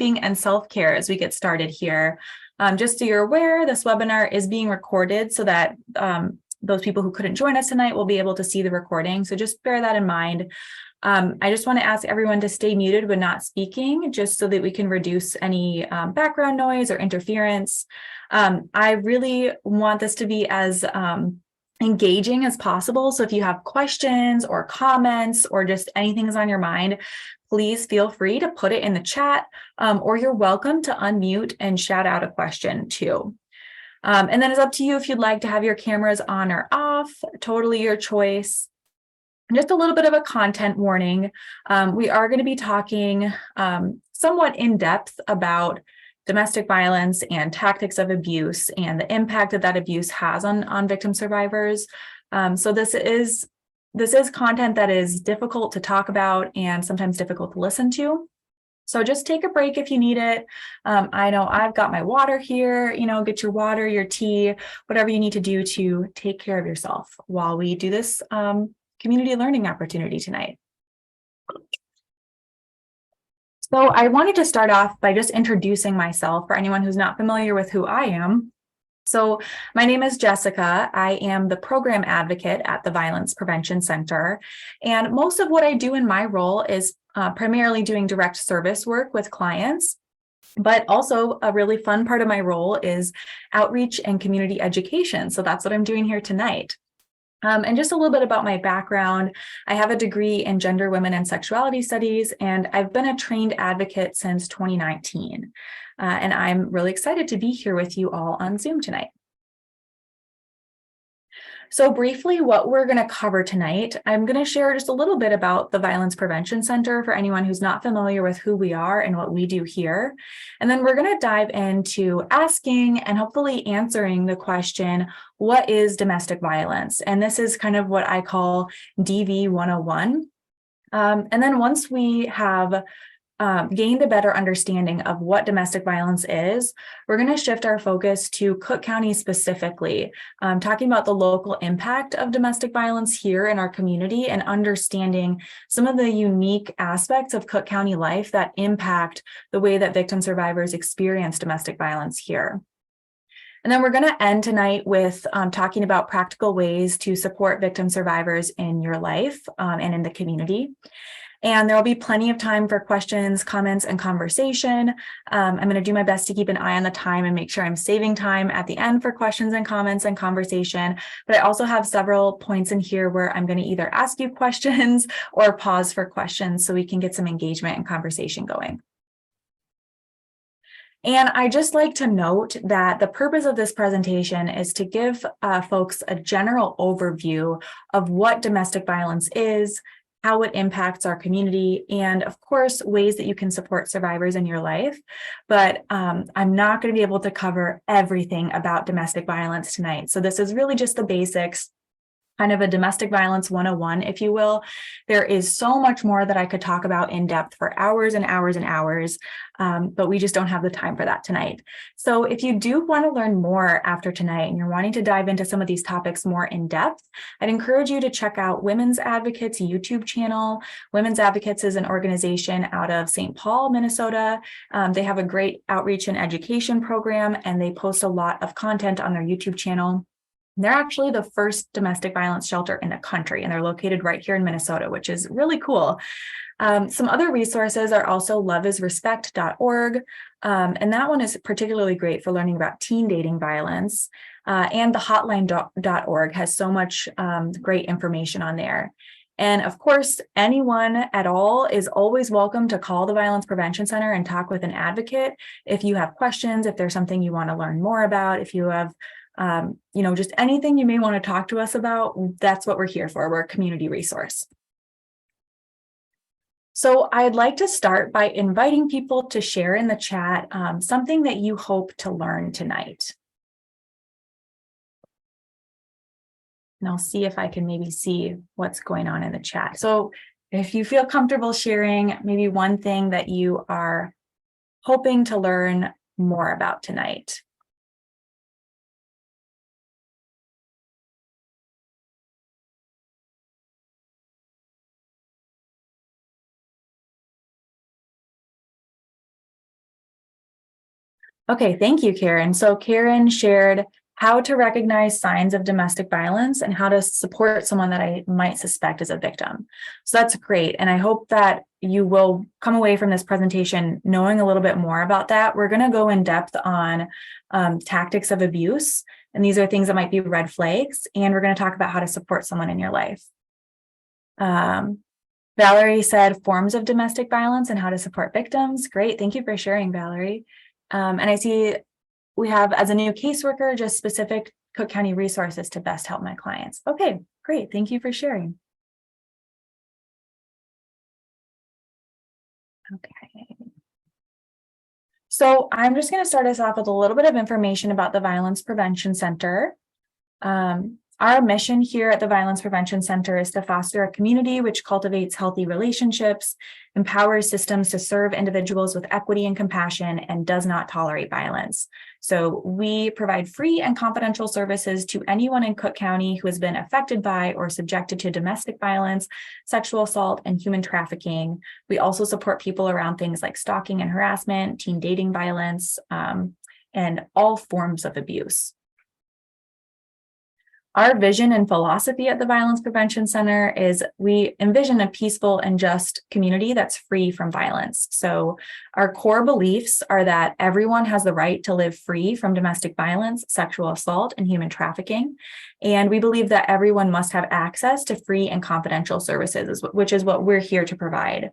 housekeeping and self-care as we get started here. Just so you're aware, this webinar is being recorded so that those people who couldn't join us tonight will be able to see the recording. So just bear that in mind. I just want to ask everyone to stay muted when not speaking, just so that we can reduce any background noise or interference. I really want this to be as engaging as possible. So if you have questions or comments or just anything is on your mind, please feel free to put it in the chat, or you're welcome to unmute and shout out a question too. And then it's up to you if you'd like to have your cameras on or off, totally your choice. Just a little bit of a content warning. We are going to be talking somewhat in depth about domestic violence and tactics of abuse and the impact that that abuse has on victim survivors. So this is content that is difficult to talk about and sometimes difficult to listen to. So just take a break if you need it. I know I've got my water here, get your water, your tea, whatever you need to do to take care of yourself while we do this community learning opportunity tonight. So I wanted to start off by just introducing myself for anyone who's not familiar with who I am. So my name is Jessica. I am the program advocate at the Violence Prevention Center. And most of what I do in my role is primarily doing direct service work with clients. But also a really fun part of my role is outreach and community education. So that's what I'm doing here tonight. And just a little bit about my background. I have a degree in gender, women, and sexuality studies, and I've been a trained advocate since 2019. And I'm really excited to be here with you all on Zoom tonight. So briefly, what we're going to cover tonight, I'm going to share just a little bit about the Violence Prevention Center for anyone who's not familiar with who we are and what we do here. And then we're going to dive into asking and hopefully answering the question, what is domestic violence? And this is kind of what I call DV 101. And then once we have gained a better understanding of what domestic violence is, we're going to shift our focus to Cook County specifically, talking about the local impact of domestic violence here in our community and understanding some of the unique aspects of Cook County life that impact the way that victim survivors experience domestic violence here. And then we're going to end tonight with talking about practical ways to support victim survivors in your life and in the community. And there will be plenty of time for questions, comments, and conversation. I'm going to do my best to keep an eye on the time and make sure I'm saving time at the end for questions and comments and conversation. But I also have several points in here where I'm going to either ask you questions or pause for questions so we can get some engagement and conversation going. And I just like to note that the purpose of this presentation is to give folks a general overview of what domestic violence is, how it impacts our community, and of course, ways that you can support survivors in your life. But I'm not going to be able to cover everything about domestic violence tonight. So this is really just the basics, kind of a domestic violence 101, if you will. There is so much more that I could talk about in depth for hours and hours and hours, but we just don't have the time for that tonight. So if you do want to learn more after tonight and you're wanting to dive into some of these topics more in depth, I'd encourage you to check out Women's Advocates YouTube channel. Women's Advocates is an organization out of St. Paul, Minnesota. They have a great outreach and education program, and they post a lot of content on their YouTube channel. They're actually the first domestic violence shelter in the country, and they're located right here in Minnesota, which is really cool. Some other resources are also loveisrespect.org, and that one is particularly great for learning about teen dating violence, and the hotline.org has so much great information on there. And of course, anyone at all is always welcome to call the Violence Prevention Center and talk with an advocate if you have questions, if there's something you want to learn more about, if you have just anything you may want to talk to us about. That's what we're here for. We're a community resource. So I'd like to start by inviting people to share in the chat something that you hope to learn tonight. And I'll see if I can maybe see what's going on in the chat. So if you feel comfortable sharing maybe one thing that you are hoping to learn more about tonight. Okay, thank you, Karen. So Karen shared how to recognize signs of domestic violence and how to support someone that I might suspect is a victim. So that's great. And I hope that you will come away from this presentation knowing a little bit more about that. We're going to go in depth on tactics of abuse. And these are things that might be red flags. And we're going to talk about how to support someone in your life. Valerie said forms of domestic violence and how to support victims. Great. Thank you for sharing, Valerie. And I see we have, as a new caseworker, just specific Cook County resources to best help my clients. Okay, great. Thank you for sharing. Okay. So I'm just going to start us off with a little bit of information about the Violence Prevention Center. Our mission here at the Violence Prevention Center is to foster a community which cultivates healthy relationships, empowers systems to serve individuals with equity and compassion, and does not tolerate violence. So we provide free and confidential services to anyone in Cook County who has been affected by or subjected to domestic violence, sexual assault, and human trafficking. We also support people around things like stalking and harassment, teen dating violence, and all forms of abuse. Our vision and philosophy at the Violence Prevention Center is we envision a peaceful and just community that's free from violence. So our core beliefs are that everyone has the right to live free from domestic violence, sexual assault, and human trafficking. And we believe that everyone must have access to free and confidential services, which is what we're here to provide.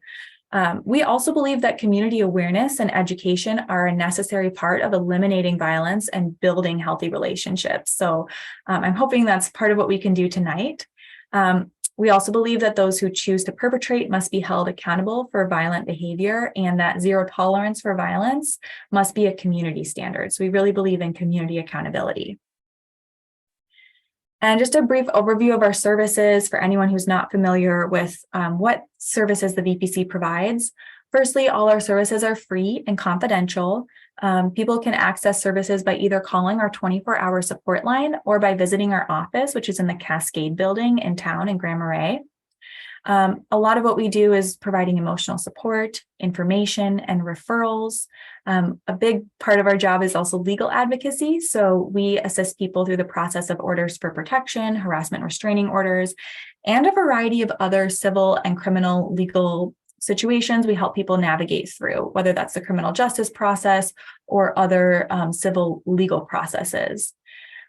We also believe that community awareness and education are a necessary part of eliminating violence and building healthy relationships. So I'm hoping that's part of what we can do tonight. We also believe that those who choose to perpetrate must be held accountable for violent behavior, and that zero tolerance for violence must be a community standard. So we really believe in community accountability. And just a brief overview of our services for anyone who's not familiar with what services the VPC provides. Firstly, all our services are free and confidential. People can access services by either calling our 24-hour support line or by visiting our office, which is in the Cascade building in town in Grand Marais. A lot of what we do is providing emotional support, information, and referrals. A big part of our job is also legal advocacy. So we assist people through the process of orders for protection, harassment restraining orders, and a variety of other civil and criminal legal situations we help people navigate through, whether that's the criminal justice process or other civil legal processes.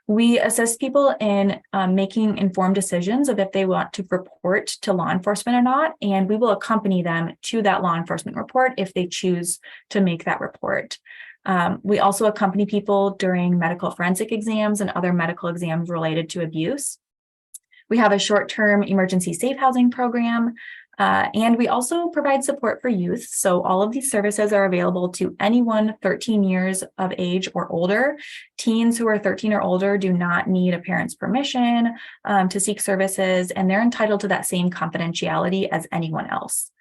We assist people in making informed decisions of if they want to report to law enforcement or not, and we will accompany them to that law enforcement report if they choose to make that report. We also accompany people during medical forensic exams and other medical exams related to abuse. We have a short-term emergency safe housing program, and we also provide support for youth. So all of these services are available to anyone 13 years of age or older. Teens who are 13 or older do not need a parent's permission to seek services, and they're entitled to that same confidentiality as anyone else.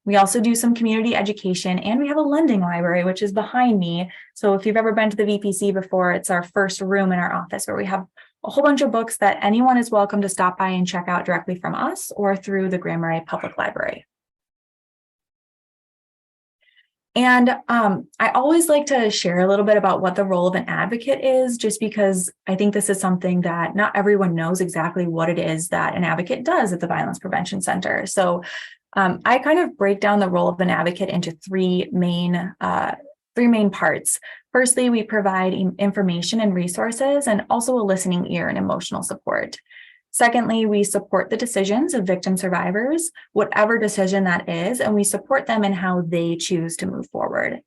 We also do some community education, and we have a lending library, which is behind me. So if you've ever been to the VPC before, it's our first room in our office where we have a whole bunch of books that anyone is welcome to stop by and check out directly from us or through the Grand Marais Public Library. And I always like to share a little bit about what the role of an advocate is, just because I think this is something that not everyone knows exactly what it is that an advocate does at the Violence Prevention Center. So I kind of break down the role of an advocate into three main parts. Firstly, we provide information and resources, and also a listening ear and emotional support. Secondly, we support the decisions of victim survivors, whatever decision that is, and we support them in how they choose to move forward.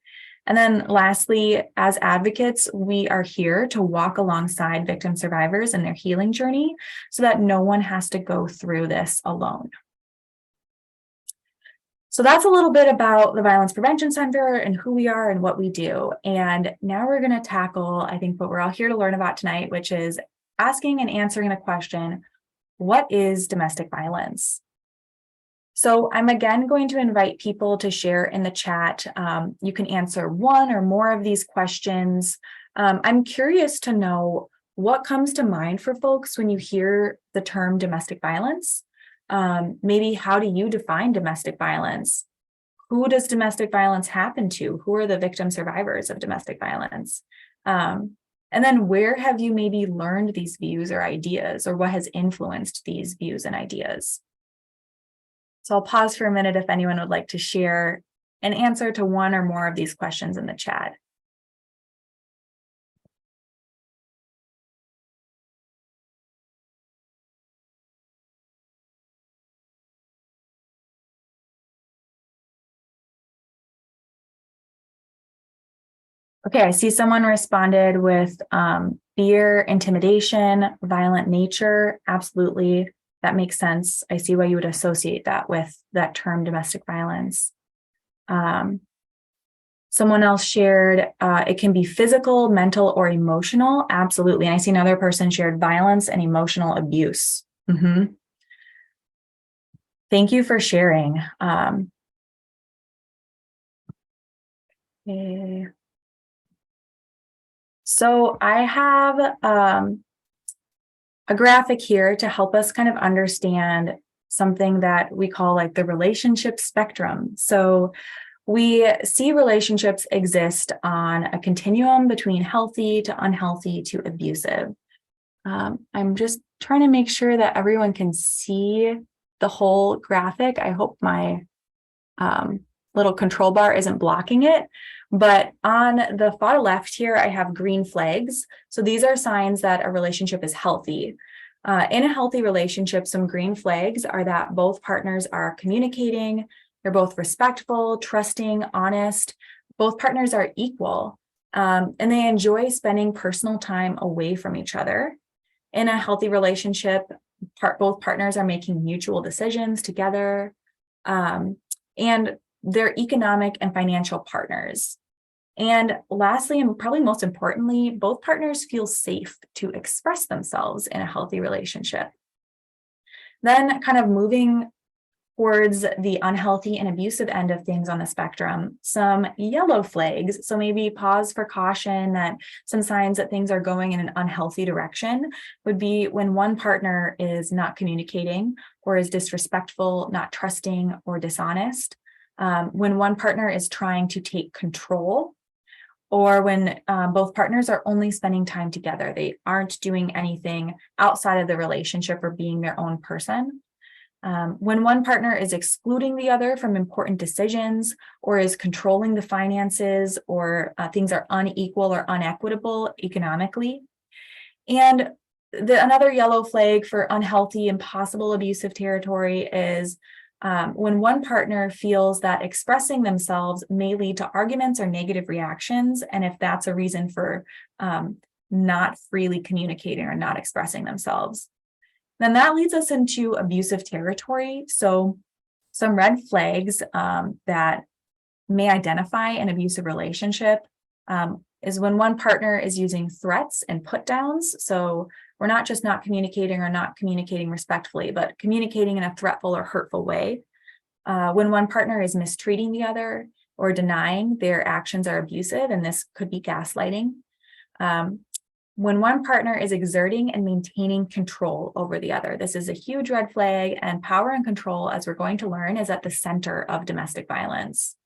And then lastly, as advocates, we are here to walk alongside victim survivors in their healing journey so that no one has to go through this alone. So that's a little bit about the Violence Prevention Center and who we are and what we do. And now we're going to tackle, I think, what we're all here to learn about tonight, which is asking and answering the question, what is domestic violence? So I'm again going to invite people to share in the chat. You can answer one or more of these questions. I'm curious to know what comes to mind for folks when you hear the term domestic violence. Maybe how do you define domestic violence? Who does domestic violence happen to? Who are the victim survivors of domestic violence? And then where have you maybe learned these views or ideas, or what has influenced these views and ideas? So I'll pause for a minute if anyone would like to share an answer to one or more of these questions in the chat. Okay, I see someone responded with fear, intimidation, violent nature. Absolutely, that makes sense. I see why you would associate that with that term domestic violence. Someone else shared it can be physical, mental, or emotional. Absolutely. And I see another person shared violence and emotional abuse. Thank you for sharing. Okay. So I have a graphic here to help us kind of understand something that we call like the relationship spectrum. So we see relationships exist on a continuum between healthy to unhealthy to abusive. I'm just trying to make sure that everyone can see the whole graphic. I hope my little control bar isn't blocking it. But on the far left here, I have green flags. So these are signs that a relationship is healthy. In a healthy relationship, some green flags are that both partners are communicating, they're both respectful, trusting, honest, both partners are equal, and they enjoy spending personal time away from each other. In a healthy relationship, both partners are making mutual decisions together, and they're economic and financial partners. And lastly, and probably most importantly, both partners feel safe to express themselves in a healthy relationship. Then kind of moving towards the unhealthy and abusive end of things on the spectrum, some yellow flags. So maybe pause for caution that some signs that things are going in an unhealthy direction would be when one partner is not communicating or is disrespectful, not trusting, or dishonest. When one partner is trying to take control, or when both partners are only spending time together. They aren't doing anything outside of the relationship or being their own person. When one partner is excluding the other from important decisions or is controlling the finances, or things are unequal or unequitable economically. And another yellow flag for unhealthy and possible abusive territory is when one partner feels that expressing themselves may lead to arguments or negative reactions, and if that's a reason for not freely communicating or not expressing themselves. Then that leads us into abusive territory. So some red flags that may identify an abusive relationship is when one partner is using threats and put downs. So we're not just not communicating or not communicating respectfully, but communicating in a threatful or hurtful way. When one partner is mistreating the other or denying their actions are abusive, and this could be gaslighting. When one partner is exerting and maintaining control over the other. This is a huge red flag, and power and control, as we're going to learn, is at the center of domestic violence.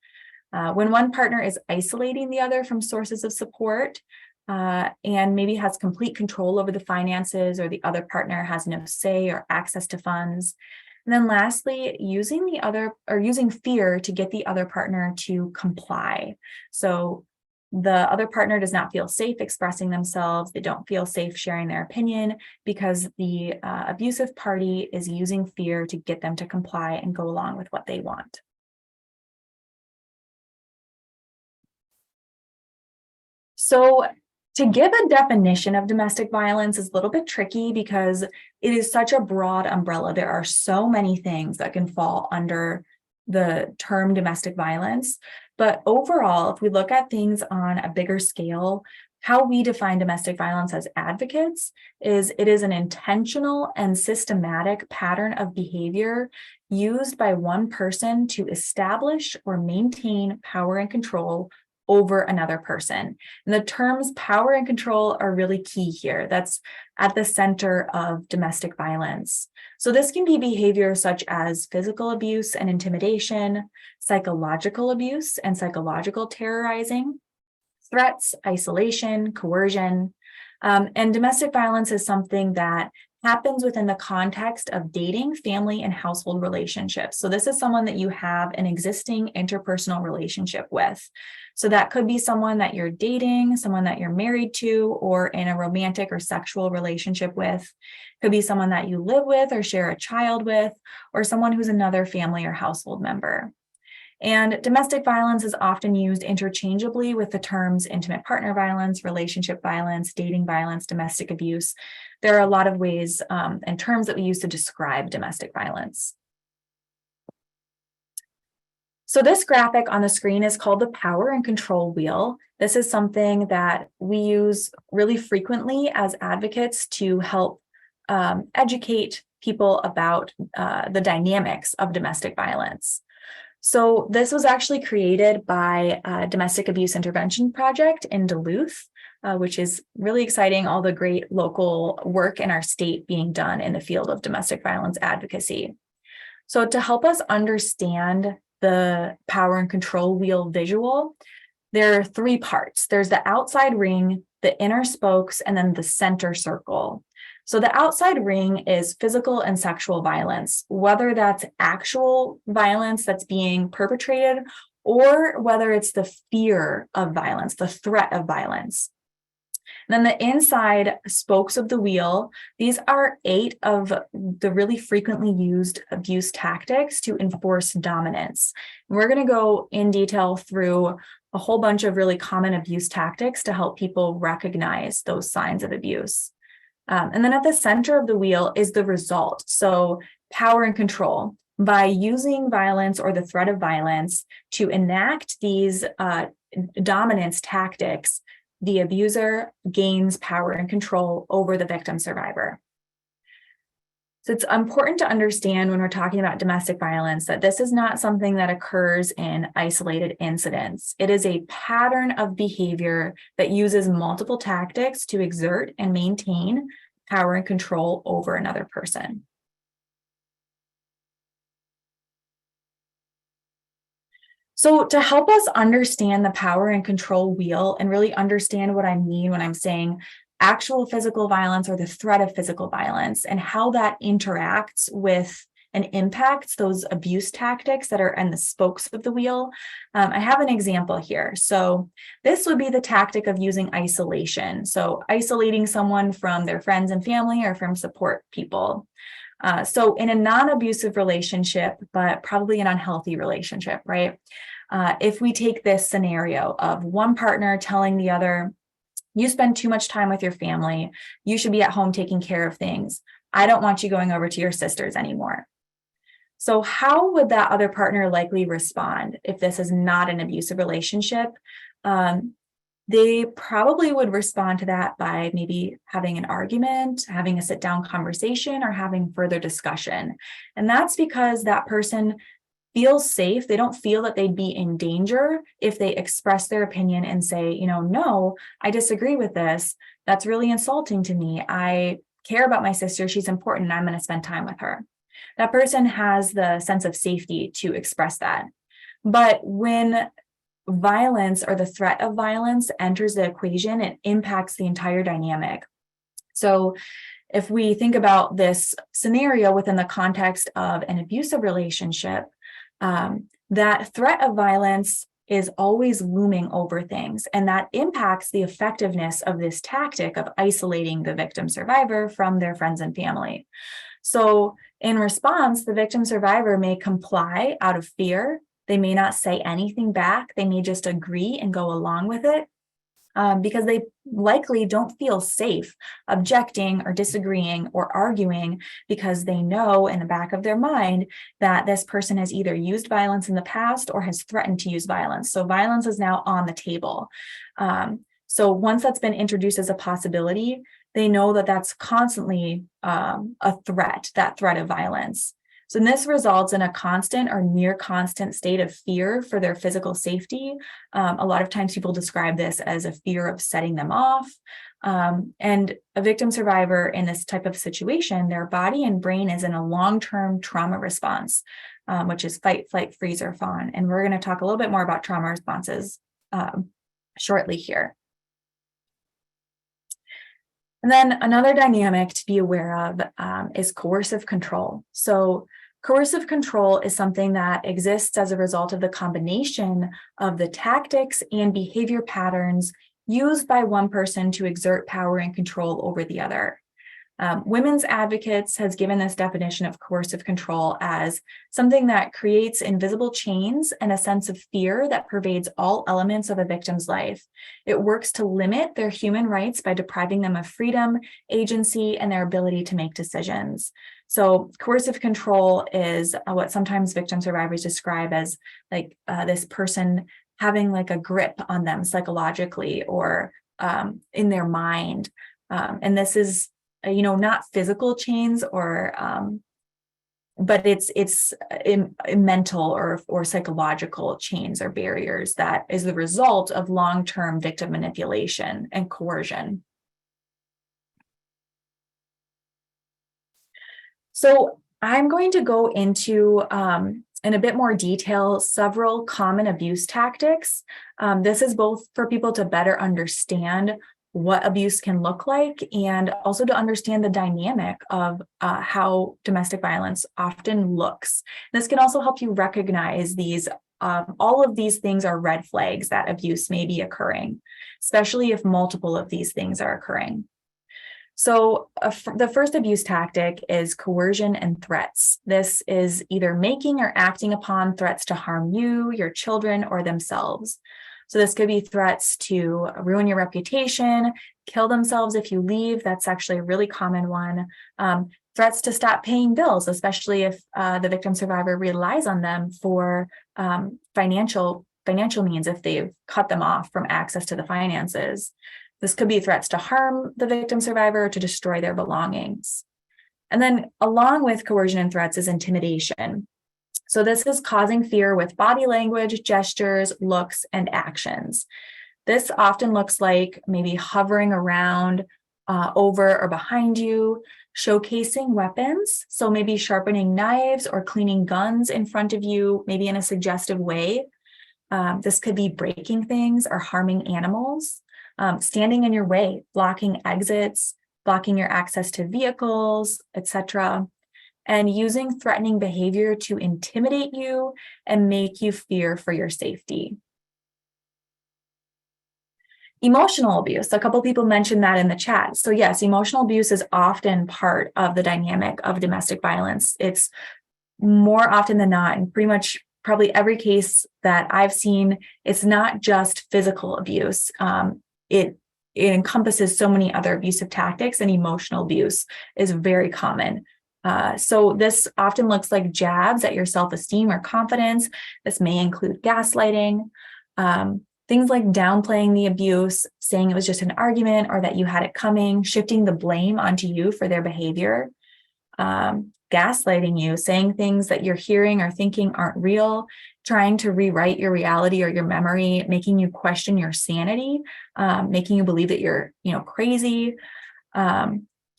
When one partner is isolating the other from sources of support, and maybe has complete control over the finances, or the other partner has no say or access to funds. And then lastly, using fear to get the other partner to comply. So the other partner does not feel safe expressing themselves. They don't feel safe sharing their opinion because the abusive party is using fear to get them to comply and go along with what they want. So to give a definition of domestic violence is a little bit tricky because it is such a broad umbrella. There are so many things that can fall under the term domestic violence. But overall, if we look at things on a bigger scale, how we define domestic violence as advocates is it is an intentional and systematic pattern of behavior used by one person to establish or maintain power and control over another person. And the terms power and control are really key here. That's at the center of domestic violence. So this can be behavior such as physical abuse and intimidation, psychological abuse and psychological terrorizing, threats, isolation, coercion. And domestic violence is something that happens within the context of dating, family, and household relationships. So this is someone that you have an existing interpersonal relationship with. So that could be someone that you're dating, someone that you're married to, or in a romantic or sexual relationship with. Could be someone that you live with or share a child with, or someone who's another family or household member. And domestic violence is often used interchangeably with the terms intimate partner violence, relationship violence, dating violence, domestic abuse. There are a lot of ways and terms that we use to describe domestic violence. So this graphic on the screen is called the power and control wheel. This is something that we use really frequently as advocates to help educate people about the dynamics of domestic violence. So this was actually created by a domestic abuse intervention project in Duluth, which is really exciting, all the great local work in our state being done in the field of domestic violence advocacy. So to help us understand the power and control wheel visual, there are three parts. There's the outside ring, the inner spokes, and then the center circle. So the outside ring is physical and sexual violence, whether that's actual violence that's being perpetrated or whether it's the fear of violence, the threat of violence. And then the inside spokes of the wheel, these are 8 of the really frequently used abuse tactics to enforce dominance. And we're going to go in detail through a whole bunch of really common abuse tactics to help people recognize those signs of abuse. And then at the center of the wheel is the result. So power and control. By using violence or the threat of violence to enact these dominance tactics, the abuser gains power and control over the victim survivor. So it's important to understand when we're talking about domestic violence that this is not something that occurs in isolated incidents. It is a pattern of behavior that uses multiple tactics to exert and maintain power and control over another person. So to help us understand the power and control wheel and really understand what I mean when I'm saying actual physical violence or the threat of physical violence and how that interacts with and impacts those abuse tactics that are in the spokes of the wheel, I have an example here. So this would be the tactic of using isolation. So isolating someone from their friends and family or from support people. So in a non-abusive relationship, but probably an unhealthy relationship, right? If we take this scenario of one partner telling the other, you spend too much time with your family, you should be at home taking care of things. I don't want you going over to your sister's anymore. So how would that other partner likely respond if this is not an abusive relationship? They probably would respond to that by maybe having an argument, having a sit-down conversation, or having further discussion. And that's because that person feels safe. They don't feel that they'd be in danger if they express their opinion and say, no, I disagree with this. That's really insulting to me. I care about my sister. She's important. And I'm going to spend time with her. That person has the sense of safety to express that. But when violence or the threat of violence enters the equation, it impacts the entire dynamic. So if we think about this scenario within the context of an abusive relationship, that threat of violence is always looming over things, and that impacts the effectiveness of this tactic of isolating the victim survivor from their friends and family. So in response, the victim survivor may comply out of fear. They may not say anything back. They may just agree and go along with it because they likely don't feel safe objecting or disagreeing or arguing because they know in the back of their mind that this person has either used violence in the past or has threatened to use violence. So violence is now on the table. So once that's been introduced as a possibility, they know that that's constantly a threat, that threat of violence. So this results in a constant or near constant state of fear for their physical safety. A lot of times people describe this as a fear of setting them off. And a victim survivor in this type of situation, their body and brain is in a long-term trauma response, which is fight, flight, freeze, or fawn. And we're going to talk a little bit more about trauma responses shortly here. And then another dynamic to be aware of is coercive control. So coercive control is something that exists as a result of the combination of the tactics and behavior patterns used by one person to exert power and control over the other. Women's Advocates has given this definition of coercive control as something that creates invisible chains and a sense of fear that pervades all elements of a victim's life. It works to limit their human rights by depriving them of freedom, agency, and their ability to make decisions. So coercive control is what sometimes victim survivors describe as like this person having like a grip on them psychologically or in their mind. And this is not physical chains but it's mental or psychological chains or barriers that is the result of long-term victim manipulation and coercion. So I'm going to go into, in a bit more detail, several common abuse tactics. This is both for people to better understand what abuse can look like, and also to understand the dynamic of how domestic violence often looks. This can also help you recognize these, all of these things are red flags that abuse may be occurring, especially if multiple of these things are occurring. So the first abuse tactic is coercion and threats. This is either making or acting upon threats to harm you, your children, or themselves. So this could be threats to ruin your reputation, kill themselves if you leave. That's actually a really common one. Threats to stop paying bills, especially if the victim survivor relies on them for financial means, if they've cut them off from access to the finances. This could be threats to harm the victim survivor or to destroy their belongings. And then along with coercion and threats is intimidation. So this is causing fear with body language, gestures, looks, and actions. This often looks like maybe hovering around over or behind you, showcasing weapons. So maybe sharpening knives or cleaning guns in front of you, maybe in a suggestive way. This could be breaking things or harming animals, standing in your way, blocking exits, blocking your access to vehicles, etc., and using threatening behavior to intimidate you and make you fear for your safety. Emotional abuse. A couple people mentioned that in the chat. So yes, emotional abuse is often part of the dynamic of domestic violence. It's more often than not, in pretty much probably every case that I've seen, it's not just physical abuse. It encompasses so many other abusive tactics, and emotional abuse is very common. So this often looks like jabs at your self-esteem or confidence. This may include gaslighting, things like downplaying the abuse, saying it was just an argument or that you had it coming, shifting the blame onto you for their behavior, gaslighting you, saying things that you're hearing or thinking aren't real, trying to rewrite your reality or your memory, making you question your sanity, making you believe that you're, crazy.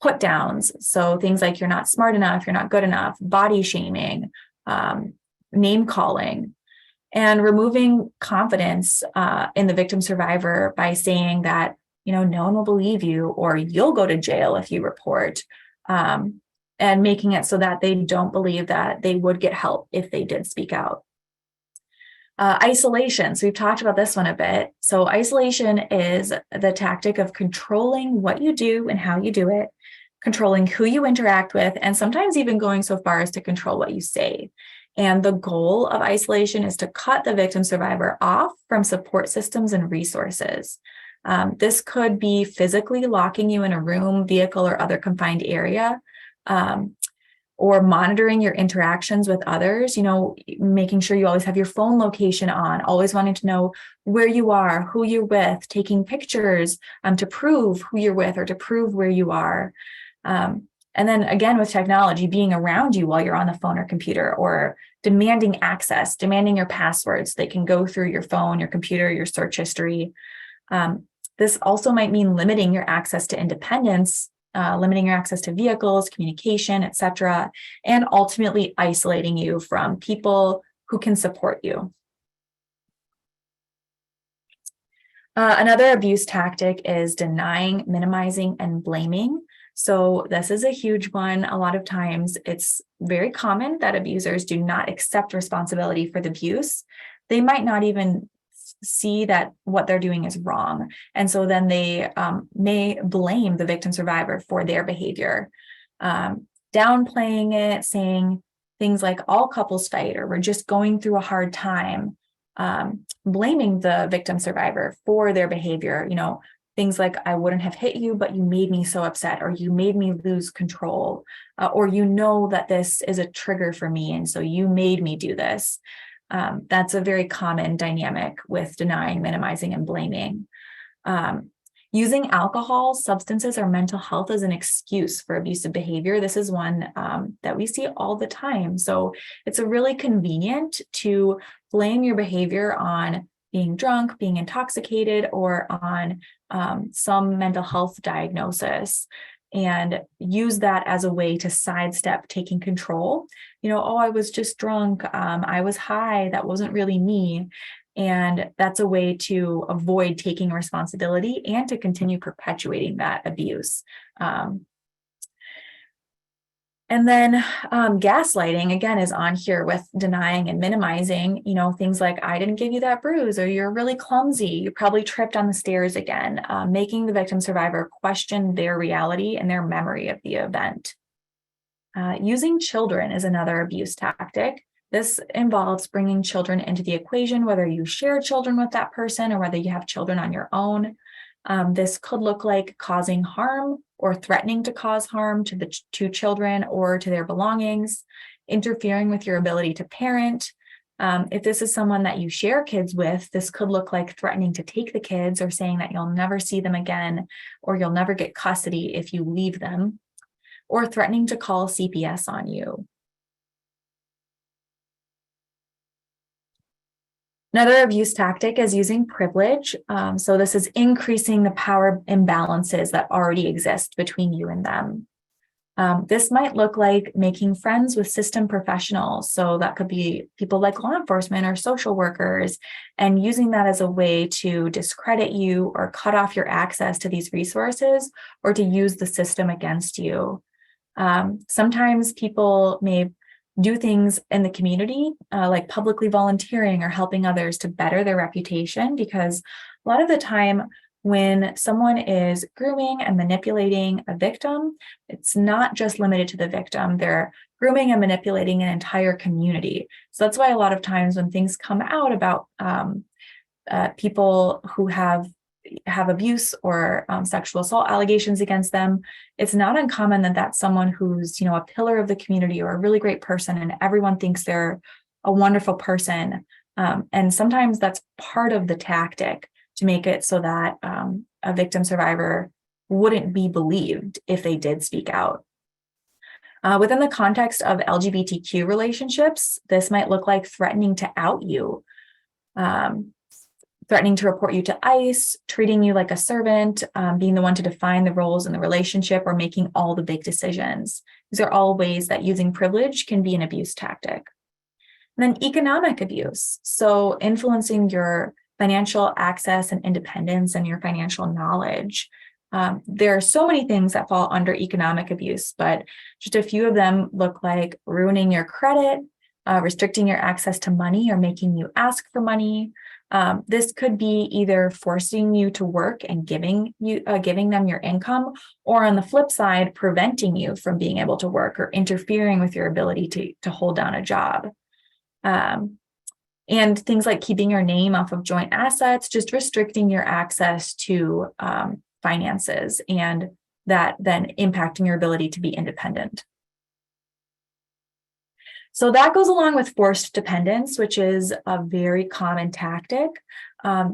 Put downs. So things like you're not smart enough, you're not good enough, body shaming, name calling, and removing confidence in the victim survivor by saying that, no one will believe you, or you'll go to jail if you report, and making it so that they don't believe that they would get help if they did speak out. Isolation. So we've talked about this one a bit. So isolation is the tactic of controlling what you do and how you do it, controlling who you interact with, and sometimes even going so far as to control what you say. And the goal of isolation is to cut the victim survivor off from support systems and resources. This could be physically locking you in a room, vehicle, or other confined area, or monitoring your interactions with others, making sure you always have your phone location on, always wanting to know where you are, who you're with, taking pictures to prove who you're with or to prove where you are. And then again, with technology being around you while you're on the phone or computer, or demanding access, demanding your passwords, they can go through your phone, your computer, your search history. This also might mean limiting your access to independence, limiting your access to vehicles, communication, etc., and ultimately isolating you from people who can support you. Another abuse tactic is denying, minimizing, and blaming. So this is a huge one. A lot of times it's very common that abusers do not accept responsibility for the abuse. They might not even see that what they're doing is wrong. And so then they may blame the victim survivor for their behavior, downplaying it, saying things like all couples fight, or we're just going through a hard time, blaming the victim survivor for their behavior. Things like, I wouldn't have hit you, but you made me so upset, or you made me lose control, or that this is a trigger for me, and so you made me do this. That's a very common dynamic with denying, minimizing, and blaming. Using alcohol, substances, or mental health as an excuse for abusive behavior. This is one that we see all the time. So it's really convenient to blame your behavior on being drunk, being intoxicated, or on some mental health diagnosis, and use that as a way to sidestep taking control. Oh, I was just drunk. I was high. That wasn't really me. And that's a way to avoid taking responsibility and to continue perpetuating that abuse. And then gaslighting, again, is on here with denying and minimizing, things like, I didn't give you that bruise, or you're really clumsy, you probably tripped on the stairs again, making the victim survivor question their reality and their memory of the event. Using children is another abuse tactic. This involves bringing children into the equation, whether you share children with that person or whether you have children on your own. This could look like causing harm or threatening to cause harm to the two children or to their belongings, interfering with your ability to parent. If this is someone that you share kids with, this could look like threatening to take the kids, or saying that you'll never see them again, or you'll never get custody if you leave them, or threatening to call CPS on you. Another abuse tactic is using privilege. So this is increasing the power imbalances that already exist between you and them. This might look like making friends with system professionals. So that could be people like law enforcement or social workers, and using that as a way to discredit you or cut off your access to these resources, or to use the system against you. Sometimes people may do things in the community, like publicly volunteering or helping others to better their reputation, because a lot of the time when someone is grooming and manipulating a victim, it's not just limited to the victim. They're grooming and manipulating an entire community. So that's why a lot of times when things come out about people who have abuse or sexual assault allegations against them, it's not uncommon that that's someone who's, a pillar of the community or a really great person, and everyone thinks they're a wonderful person. And sometimes that's part of the tactic to make it so that a victim survivor wouldn't be believed if they did speak out. Within the context of LGBTQ relationships, this might look like threatening to out you, threatening to report you to ICE, treating you like a servant, being the one to define the roles in the relationship, or making all the big decisions. These are all ways that using privilege can be an abuse tactic. And then economic abuse. So influencing your financial access and independence and your financial knowledge. There are so many things that fall under economic abuse, but just a few of them look like ruining your credit, restricting your access to money, or making you ask for money. This could be either forcing you to work and giving them your income, or on the flip side, preventing you from being able to work, or interfering with your ability to hold down a job. And things like keeping your name off of joint assets, just restricting your access to finances, and that then impacting your ability to be independent. So that goes along with forced dependence, which is a very common tactic.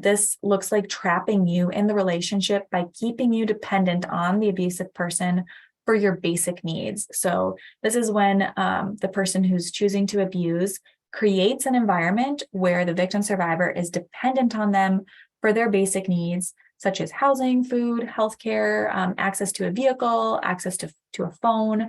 This looks like trapping you in the relationship by keeping you dependent on the abusive person for your basic needs. So this is when the person who's choosing to abuse creates an environment where the victim survivor is dependent on them for their basic needs, such as housing, food, healthcare, access to a vehicle, access to a phone.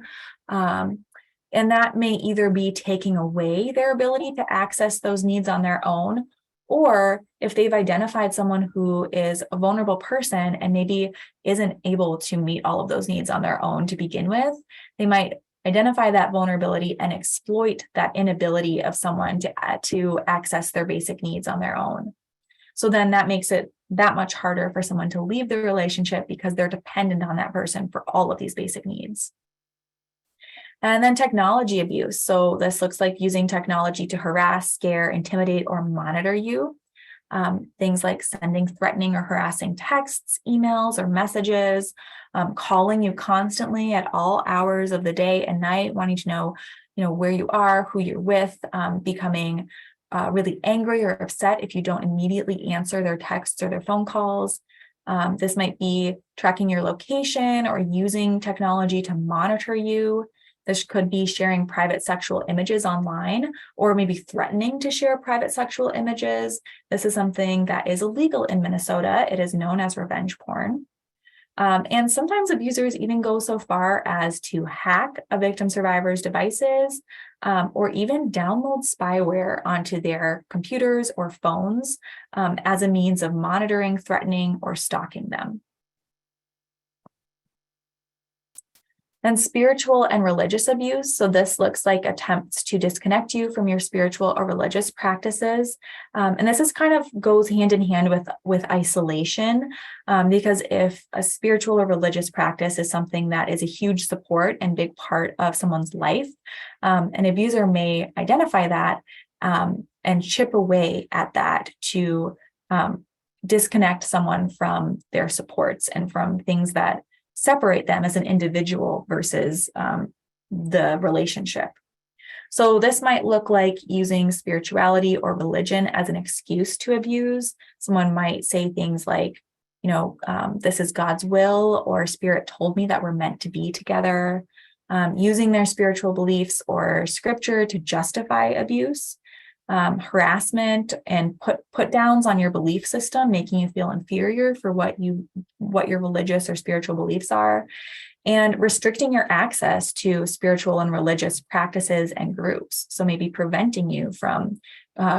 And that may either be taking away their ability to access those needs on their own, or if they've identified someone who is a vulnerable person and maybe isn't able to meet all of those needs on their own to begin with, they might identify that vulnerability and exploit that inability of someone to access their basic needs on their own. So then that makes it that much harder for someone to leave the relationship because they're dependent on that person for all of these basic needs. And then technology abuse. So this looks like using technology to harass, scare, intimidate, or monitor you. Things like sending threatening or harassing texts, emails, or messages, calling you constantly at all hours of the day and night, wanting to know, where you are, who you're with, becoming really angry or upset if you don't immediately answer their texts or their phone calls. This might be tracking your location or using technology to monitor you. This could be sharing private sexual images online, or maybe threatening to share private sexual images. This is something that is illegal in Minnesota. It is known as revenge porn. And sometimes abusers even go so far as to hack a victim survivor's devices, or even download spyware onto their computers or phones as a means of monitoring, threatening, or stalking them. And spiritual and religious abuse. So this looks like attempts to disconnect you from your spiritual or religious practices. And this is kind of goes hand in hand with isolation, because if a spiritual or religious practice is something that is a huge support and big part of someone's life, an abuser may identify that and chip away at that to disconnect someone from their supports and from things that separate them as an individual versus the relationship. So this might look like using spirituality or religion as an excuse to abuse. Someone might say things like, this is God's will, or Spirit told me that we're meant to be together, using their spiritual beliefs or scripture to justify abuse. Harassment and put downs on your belief system, making you feel inferior for what your religious or spiritual beliefs are, and restricting your access to spiritual and religious practices and groups. So maybe preventing you from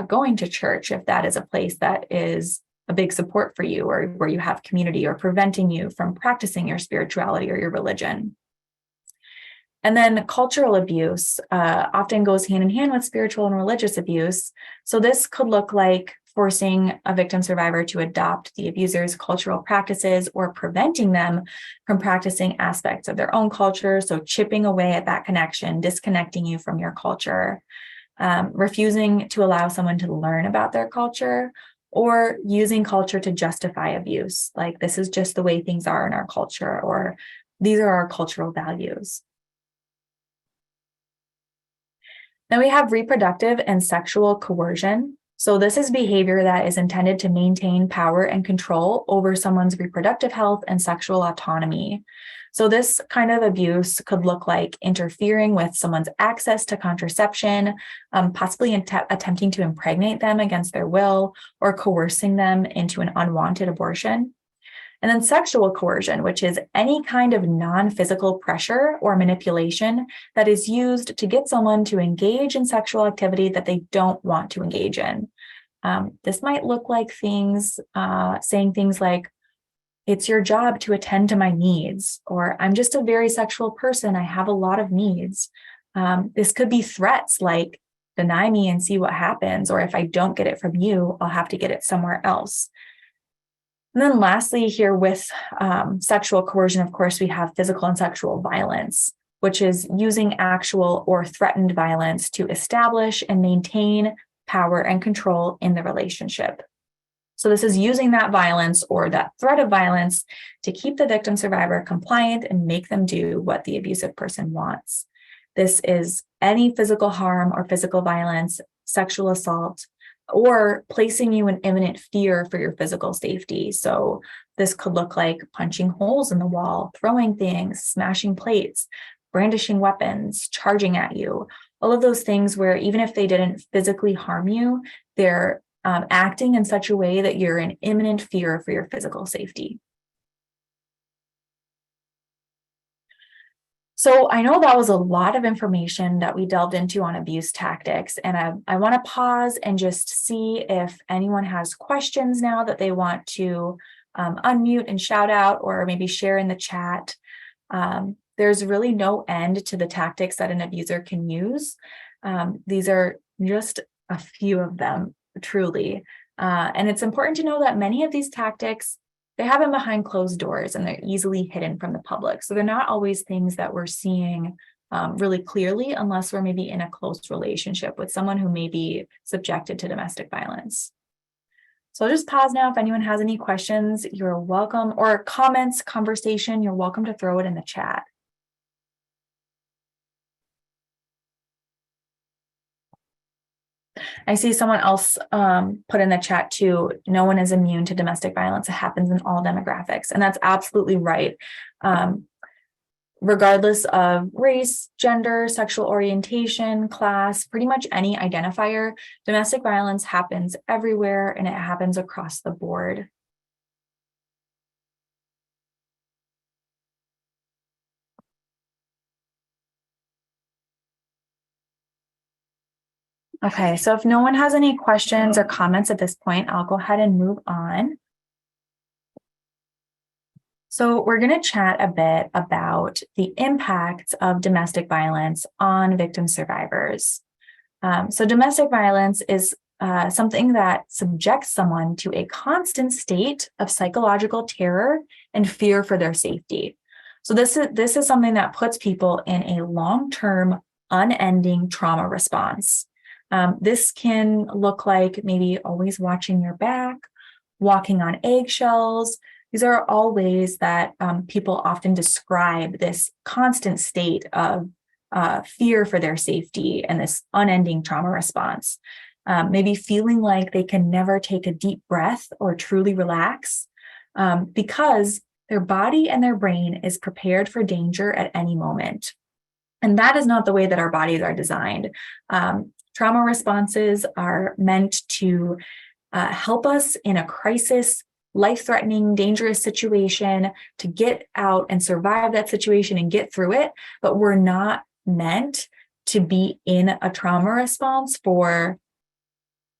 going to church if that is a place that is a big support for you or where you have community, or preventing you from practicing your spirituality or your religion. And then cultural abuse often goes hand in hand with spiritual and religious abuse. So this could look like forcing a victim survivor to adopt the abuser's cultural practices, or preventing them from practicing aspects of their own culture. So chipping away at that connection, disconnecting you from your culture, refusing to allow someone to learn about their culture, or using culture to justify abuse. Like, this is just the way things are in our culture, or these are our cultural values. Then we have reproductive and sexual coercion. So this is behavior that is intended to maintain power and control over someone's reproductive health and sexual autonomy. So this kind of abuse could look like interfering with someone's access to contraception, possibly attempting to impregnate them against their will, or coercing them into an unwanted abortion. And then sexual coercion, which is any kind of non-physical pressure or manipulation that is used to get someone to engage in sexual activity that they don't want to engage in. This might look like saying things like, it's your job to attend to my needs, or I'm just a very sexual person, I have a lot of needs. This could be threats like, deny me and see what happens, or if I don't get it from you, I'll have to get it somewhere else. And then lastly, here with sexual coercion, of course, we have physical and sexual violence, which is using actual or threatened violence to establish and maintain power and control in the relationship. So this is using that violence or that threat of violence to keep the victim survivor compliant and make them do what the abusive person wants. This is any physical harm or physical violence, sexual assault, or placing you in imminent fear for your physical safety. So This could look like punching holes in the wall, throwing things, smashing plates, brandishing weapons, charging at you. All of those things where even if they didn't physically harm you, they're acting in such a way that you're in imminent fear for your physical safety. So I know that was a lot of information that we delved into on abuse tactics, and I want to pause and just see if anyone has questions now that they want to unmute and shout out, or maybe share in the chat. There's really no end to the tactics that an abuser can use. These are just a few of them, truly. And it's important to know that many of these tactics, they happen behind closed doors and they're easily hidden from the public. So they're not always things that we're seeing really clearly unless we're maybe in a close relationship with someone who may be subjected to domestic violence. So I'll just pause now. If anyone has any questions, you're welcome, or comments, conversation, you're welcome to throw it in the chat. I see someone else put in the chat too, no one is immune to domestic violence. It happens in all demographics. And that's absolutely right. Regardless of race, gender, sexual orientation, class, pretty much any identifier, domestic violence happens everywhere and it happens across the board. Okay, so if no one has any questions or comments at this point, I'll go ahead and move on. So we're going to chat a bit about the impacts of domestic violence on victim survivors. So domestic violence is something that subjects someone to a constant state of psychological terror and fear for their safety. So this is something that puts people in a long-term, unending trauma response. This can look like maybe always watching your back, walking on eggshells. These are all ways that people often describe this constant state of fear for their safety and this unending trauma response. Maybe feeling like they can never take a deep breath or truly relax because their body and their brain is prepared for danger at any moment. And that is not the way that our bodies are designed. Trauma responses are meant to help us in a crisis, life-threatening, dangerous situation to get out and survive that situation and get through it, but we're not meant to be in a trauma response for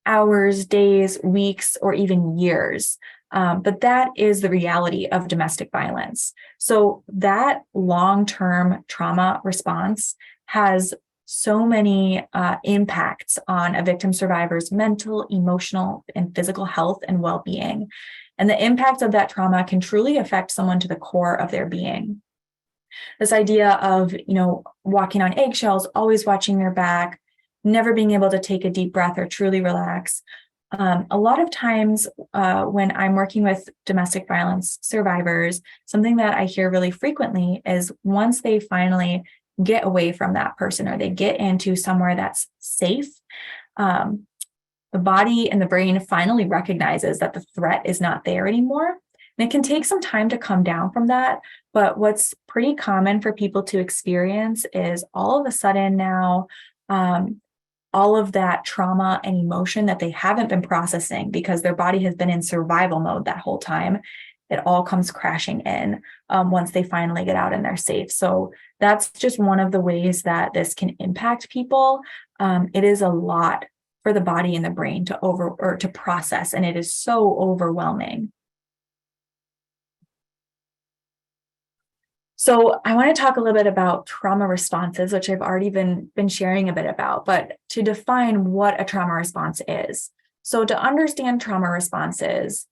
hours, days, weeks, or even years. But that is the reality of domestic violence. So that long-term trauma response has so many impacts on a victim survivor's mental, emotional, and physical health and well-being. And the impact of that trauma can truly affect someone to the core of their being. This idea of, walking on eggshells, always watching your back, never being able to take a deep breath or truly relax. A lot of times when I'm working with domestic violence survivors, something that I hear really frequently is once they finally get away from that person or they get into somewhere that's safe, the body and the brain finally recognizes that the threat is not there anymore. And it can take some time to come down from that. But what's pretty common for people to experience is all of a sudden now, all of that trauma and emotion that they haven't been processing because their body has been in survival mode that whole time, it all comes crashing in once they finally get out and they're safe. So that's just one of the ways that this can impact people. It is a lot for the body and the brain to process, and it is so overwhelming. So I want to talk a little bit about trauma responses, which I've already been sharing a bit about, but to define what a trauma response is. So to understand trauma responses,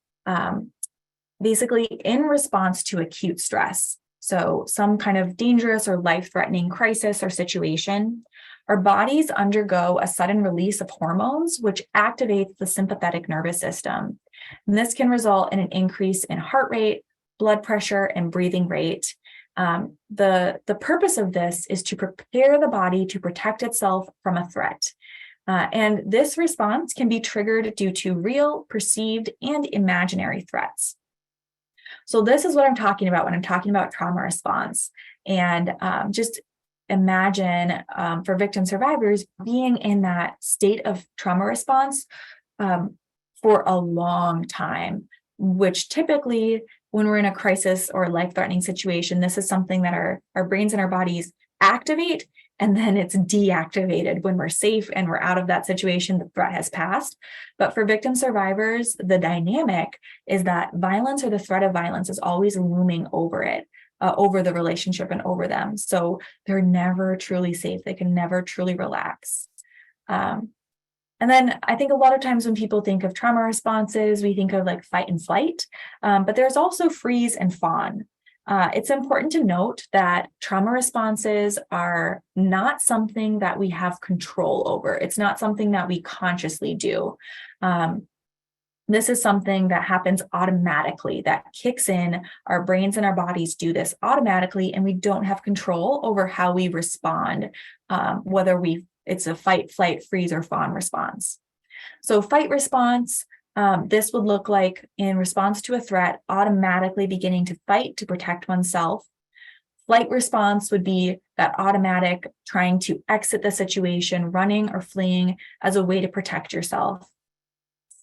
basically in response to acute stress, so some kind of dangerous or life-threatening crisis or situation, our bodies undergo a sudden release of hormones, which activates the sympathetic nervous system. And this can result in an increase in heart rate, blood pressure, and breathing rate. The purpose of this is to prepare the body to protect itself from a threat. And this response can be triggered due to real, perceived, and imaginary threats. So this is what I'm talking about when I'm talking about trauma response. And just imagine for victim survivors being in that state of trauma response for a long time, which typically when we're in a crisis or life-threatening situation, this is something that our brains and our bodies activate, and then it's deactivated when we're safe and we're out of that situation, the threat has passed. But for victim survivors, the dynamic is that violence or the threat of violence is always looming over it, over the relationship and over them. So they're never truly safe. They can never truly relax. And then I think a lot of times when people think of trauma responses, we think of like fight and flight, but there's also freeze and fawn. It's important to note that trauma responses are not something that we have control over. It's not something that we consciously do. This is something that happens automatically, that kicks in. Our brains and our bodies do this automatically, and we don't have control over how we respond, whether it's a fight, flight, freeze, or fawn response. So fight response, this would look like in response to a threat, automatically beginning to fight to protect oneself. Flight response would be that automatic trying to exit the situation, running or fleeing as a way to protect yourself.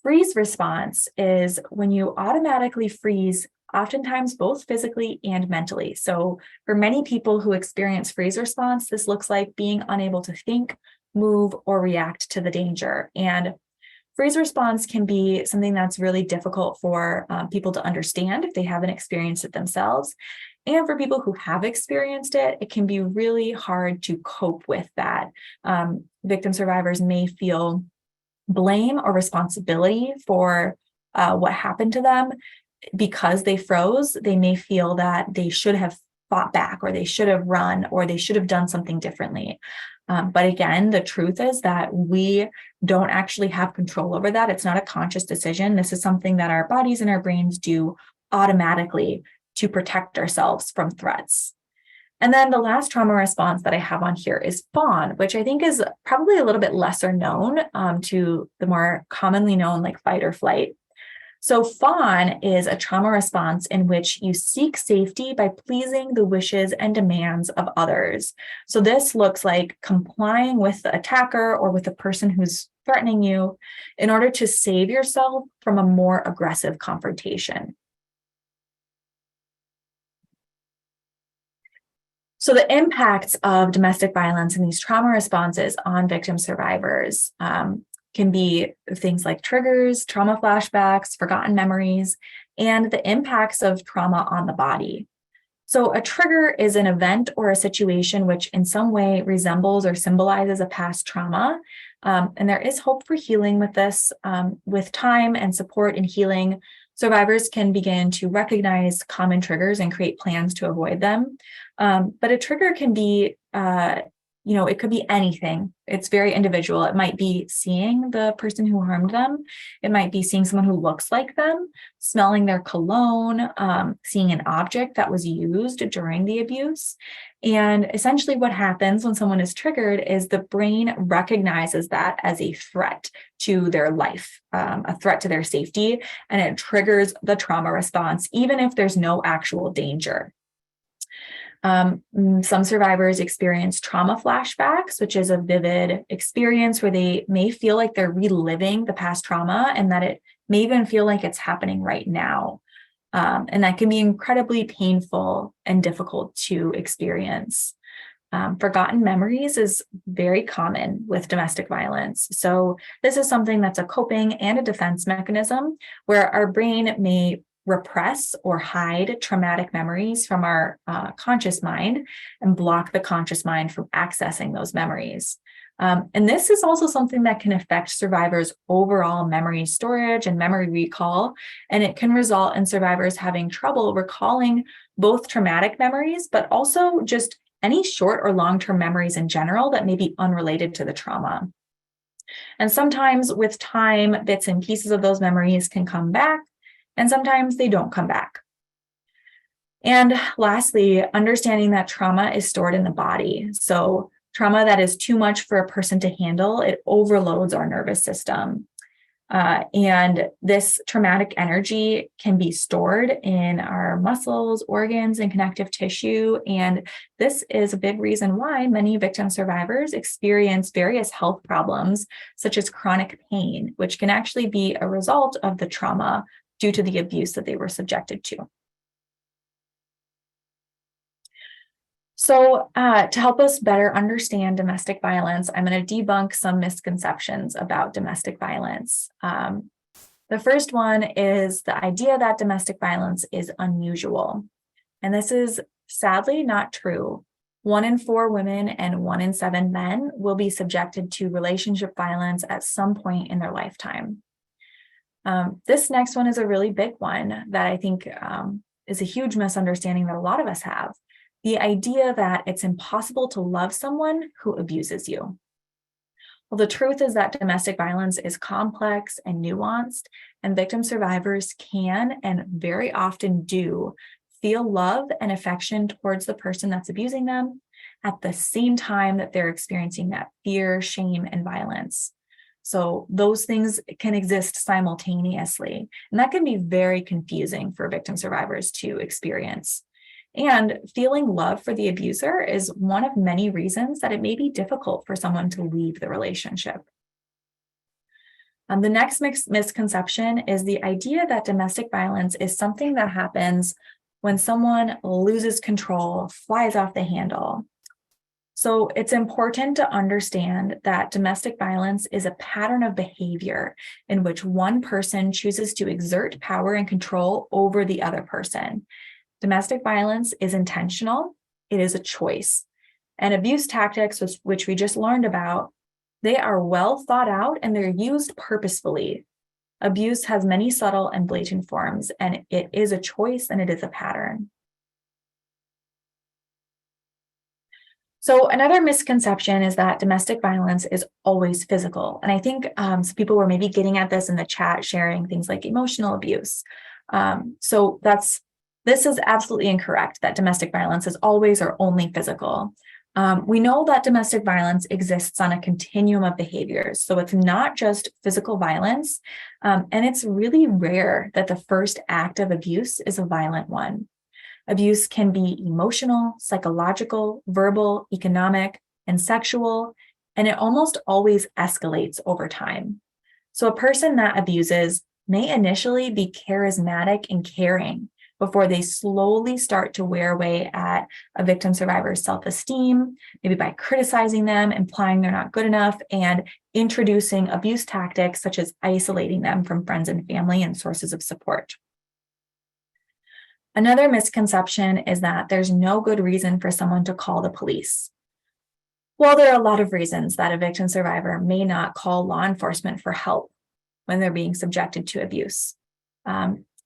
Freeze response is when you automatically freeze, oftentimes both physically and mentally. So for many people who experience freeze response, this looks like being unable to think, move, or react to the danger. And freeze response can be something that's really difficult for people to understand if they haven't experienced it themselves. And for people who have experienced it, it can be really hard to cope with that. Victim survivors may feel blame or responsibility for what happened to them. Because they froze, they may feel that they should have fought back, or they should have run, or they should have done something differently. But again, the truth is that we don't actually have control over that. It's not a conscious decision. This is something that our bodies and our brains do automatically to protect ourselves from threats. And then the last trauma response that I have on here is fawn, which I think is probably a little bit lesser known to the more commonly known like fight or flight. So fawn is a trauma response in which you seek safety by pleasing the wishes and demands of others. So this looks like complying with the attacker or with the person who's threatening you in order to save yourself from a more aggressive confrontation. So the impacts of domestic violence and these trauma responses on victim survivors can be things like triggers, trauma flashbacks, forgotten memories, and the impacts of trauma on the body. So a trigger is an event or a situation which in some way resembles or symbolizes a past trauma. And there is hope for healing with this. With time and support in healing, survivors can begin to recognize common triggers and create plans to avoid them. But a trigger can be it could be anything. It's very individual. It might be seeing the person who harmed them. It might be seeing someone who looks like them, smelling their cologne, seeing an object that was used during the abuse. And essentially what happens when someone is triggered is the brain recognizes that as a threat to their life, a threat to their safety, and it triggers the trauma response, even if there's no actual danger. Some survivors experience trauma flashbacks, which is a vivid experience where they may feel like they're reliving the past trauma and that it may even feel like it's happening right now. And that can be incredibly painful and difficult to experience. Forgotten memories is very common with domestic violence. So this is something that's a coping and a defense mechanism where our brain may repress or hide traumatic memories from our conscious mind and block the conscious mind from accessing those memories. And this is also something that can affect survivors' overall memory storage and memory recall, and it can result in survivors having trouble recalling both traumatic memories, but also just any short or long-term memories in general that may be unrelated to the trauma. And sometimes with time, bits and pieces of those memories can come back, and sometimes they don't come back. And lastly, understanding that trauma is stored in the body. So trauma that is too much for a person to handle, it overloads our nervous system. And this traumatic energy can be stored in our muscles, organs, and connective tissue. And this is a big reason why many victim survivors experience various health problems, such as chronic pain, which can actually be a result of the trauma due to the abuse that they were subjected to. So to help us better understand domestic violence, I'm going to debunk some misconceptions about domestic violence. The first one is the idea that domestic violence is unusual. And this is sadly not true. 1 in 4 women and 1 in 7 men will be subjected to relationship violence at some point in their lifetime. This next one is a really big one that I think is a huge misunderstanding that a lot of us have. The idea that it's impossible to love someone who abuses you. Well, the truth is that domestic violence is complex and nuanced, and victim survivors can and very often do feel love and affection towards the person that's abusing them at the same time that they're experiencing that fear, shame, and violence. So those things can exist simultaneously, and that can be very confusing for victim survivors to experience. And feeling love for the abuser is one of many reasons that it may be difficult for someone to leave the relationship. The next misconception is the idea that domestic violence is something that happens when someone loses control, flies off the handle. So it's important to understand that domestic violence is a pattern of behavior in which one person chooses to exert power and control over the other person. Domestic violence is intentional. It is a choice. And abuse tactics, which we just learned about, they are well thought out and they're used purposefully. Abuse has many subtle and blatant forms, and it is a choice and it is a pattern. So another misconception is that domestic violence is always physical. And I think some people were maybe getting at this in the chat, sharing things like emotional abuse. This is absolutely incorrect, that domestic violence is always or only physical. We know that domestic violence exists on a continuum of behaviors. So it's not just physical violence, and it's really rare that the first act of abuse is a violent one. Abuse can be emotional, psychological, verbal, economic, and sexual, and it almost always escalates over time. So a person that abuses may initially be charismatic and caring, before they slowly start to wear away at a victim survivor's self-esteem, maybe by criticizing them, implying they're not good enough, and introducing abuse tactics such as isolating them from friends and family and sources of support. Another misconception is that there's no good reason for someone to call the police. Well, there are a lot of reasons that a victim survivor may not call law enforcement for help when they're being subjected to abuse.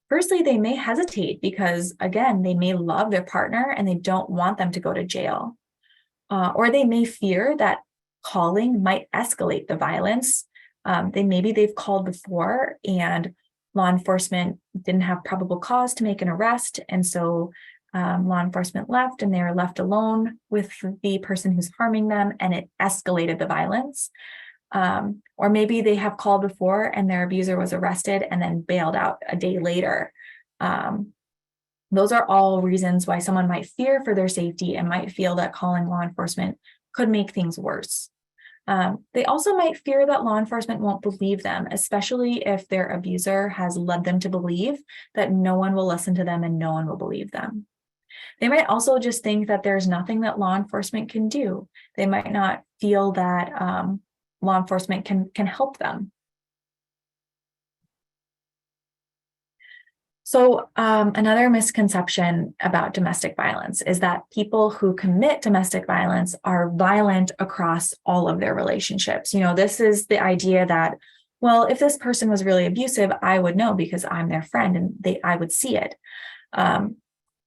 Firstly, they may hesitate because, again, they may love their partner and they don't want them to go to jail. Or they may fear that calling might escalate the violence. Maybe they've called before and law enforcement didn't have probable cause to make an arrest. And so law enforcement left and they were left alone with the person who's harming them, and it escalated the violence. Or maybe they have called before and their abuser was arrested and then bailed out a day later. Those are all reasons why someone might fear for their safety and might feel that calling law enforcement could make things worse. They also might fear that law enforcement won't believe them, especially if their abuser has led them to believe that no one will listen to them and no one will believe them. They might also just think that there's nothing that law enforcement can do. They might not feel that law enforcement can help them. So another misconception about domestic violence is that people who commit domestic violence are violent across all of their relationships. This is the idea that, well, if this person was really abusive, I would know because I'm their friend and I would see it.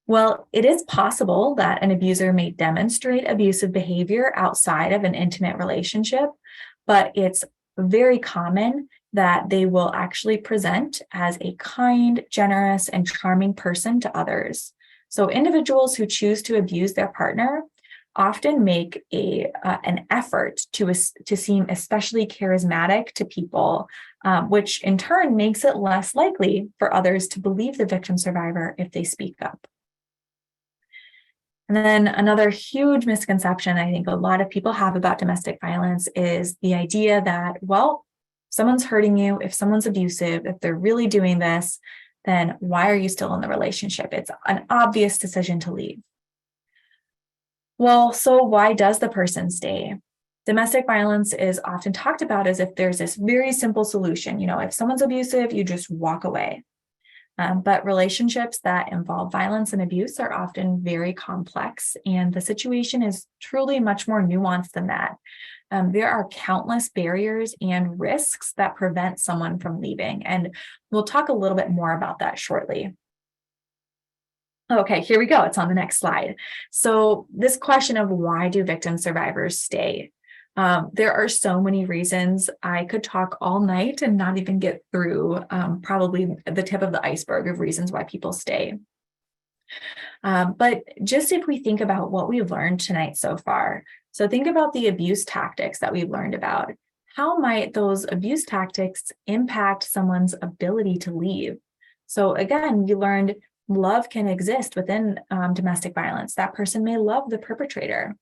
Well, it is possible that an abuser may demonstrate abusive behavior outside of an intimate relationship, but it's very common that they will actually present as a kind, generous, and charming person to others. So individuals who choose to abuse their partner often make an effort to seem especially charismatic to people which in turn makes it less likely for others to believe the victim survivor if they speak up. And then another huge misconception I think a lot of people have about domestic violence is the idea that, well, someone's hurting you, if someone's abusive, if they're really doing this, then why are you still in the relationship? It's an obvious decision to leave. Well, so why does the person stay? Domestic violence is often talked about as if there's this very simple solution. If someone's abusive, you just walk away. But relationships that involve violence and abuse are often very complex, and the situation is truly much more nuanced than that. There are countless barriers and risks that prevent someone from leaving, and we'll talk a little bit more about that shortly. Okay, here we go. It's on the next slide. So this question of why do victim survivors stay? There are so many reasons. I could talk all night and not even get through probably the tip of the iceberg of reasons why people stay. But just if we think about what we've learned tonight so far, so think about the abuse tactics that we've learned about. How might those abuse tactics impact someone's ability to leave? So again, we learned love can exist within domestic violence. That person may love the perpetrator.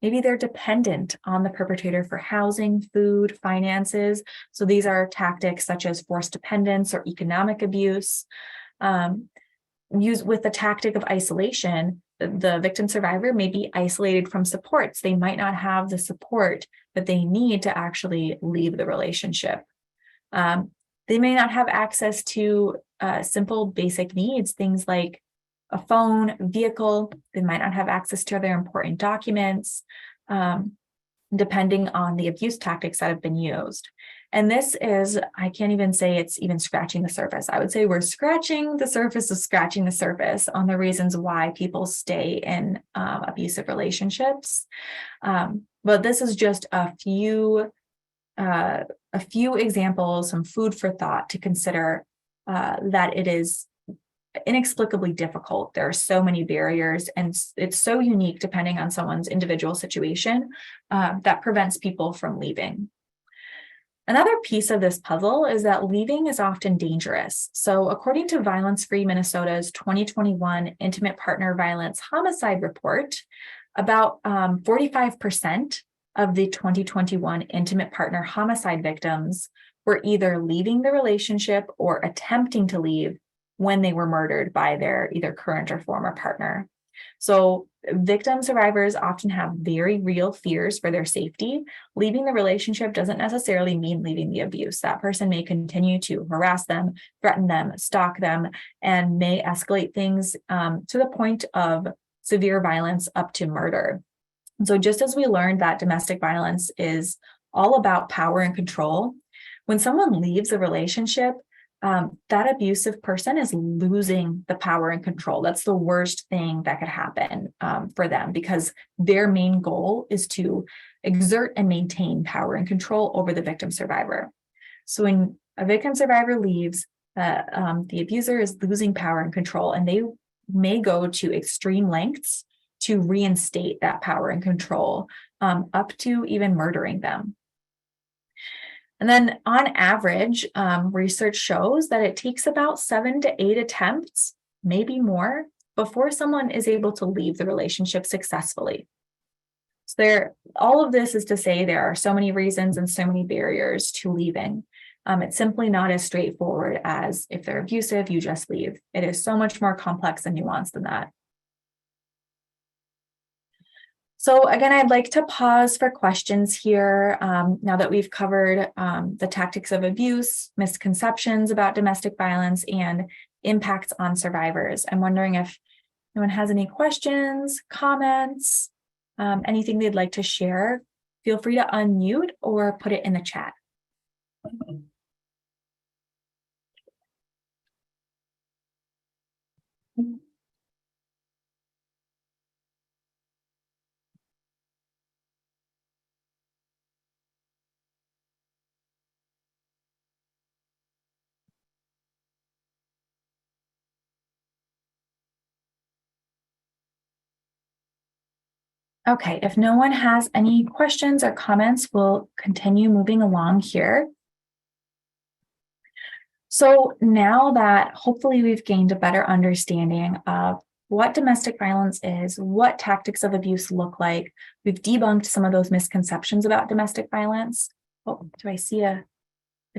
Maybe they're dependent on the perpetrator for housing, food, finances. So these are tactics such as forced dependence or economic abuse. Used with the tactic of isolation, the victim survivor may be isolated from supports. They might not have the support that they need to actually leave the relationship. They may not have access to simple basic needs, things like a phone, vehicle. They might not have access to their important documents, depending on the abuse tactics that have been used. And this is, I can't even say it's even scratching the surface. I would say we're scratching the surface of scratching the surface on the reasons why people stay in abusive relationships. But this is just a few examples, some food for thought to consider that it is inexplicably difficult. There are so many barriers, and it's so unique depending on someone's individual situation that prevents people from leaving. Another piece of this puzzle is that leaving is often dangerous. So according to Violence Free Minnesota's 2021 Intimate Partner Violence Homicide Report, about 45% of the 2021 intimate partner homicide victims were either leaving the relationship or attempting to leave when they were murdered by their either current or former partner. So victim survivors often have very real fears for their safety. Leaving the relationship doesn't necessarily mean leaving the abuse. That person may continue to harass them, threaten them, stalk them, and may escalate things to the point of severe violence up to murder. And so just as we learned that domestic violence is all about power and control, when someone leaves a relationship, that abusive person is losing the power and control. That's the worst thing that could happen for them, because their main goal is to exert and maintain power and control over the victim survivor. So when a victim survivor leaves, the abuser is losing power and control, and they may go to extreme lengths to reinstate that power and control, up to even murdering them. And then on average, research shows that it takes about 7 to 8 attempts, maybe more, before someone is able to leave the relationship successfully. So all of this is to say there are so many reasons and so many barriers to leaving. It's simply not as straightforward as if they're abusive, you just leave. It is so much more complex and nuanced than that. So again, I'd like to pause for questions here now that we've covered the tactics of abuse, misconceptions about domestic violence, and impacts on survivors. I'm wondering if anyone has any questions, comments, anything they'd like to share. Feel free to unmute or put it in the chat. Okay, if no one has any questions or comments, we'll continue moving along here. So now that hopefully we've gained a better understanding of what domestic violence is, what tactics of abuse look like, we've debunked some of those misconceptions about domestic violence. Oh, do I see a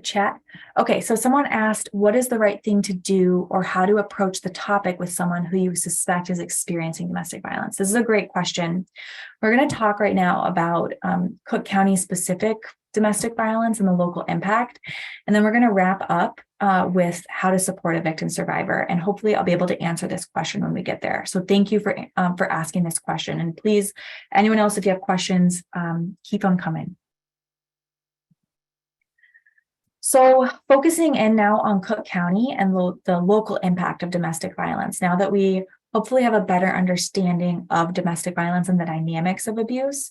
chat? Okay, so someone asked, what is the right thing to do or how to approach the topic with someone who you suspect is experiencing domestic violence? This is a great question. We're going to talk right now about Cook County specific domestic violence and the local impact. And then we're going to wrap up with how to support a victim survivor. And hopefully I'll be able to answer this question when we get there. So thank you for asking this question. And please, anyone else, if you have questions, keep them coming. So focusing in now on Cook County and the local impact of domestic violence, now that we hopefully have a better understanding of domestic violence and the dynamics of abuse,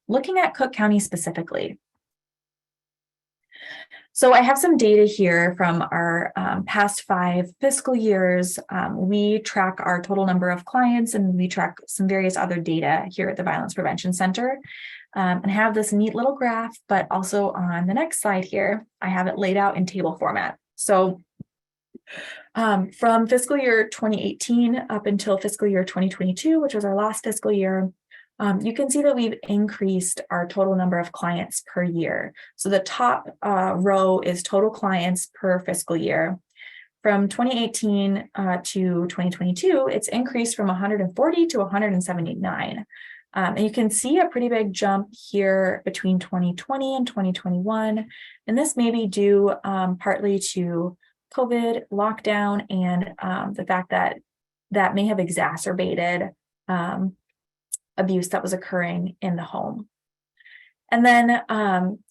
looking at Cook County specifically. So I have some data here from our past 5 fiscal years. We track our total number of clients and we track some various other data here at the Violence Prevention Center. And have this neat little graph, but also on the next slide here, I have it laid out in table format. So from fiscal year 2018 up until fiscal year 2022, which was our last fiscal year, you can see that we've increased our total number of clients per year. So the top row is total clients per fiscal year. From 2018 to 2022, it's increased from 140 to 179. And you can see a pretty big jump here between 2020 and 2021. And this may be due partly to COVID lockdown and the fact that that may have exacerbated abuse that was occurring in the home. And then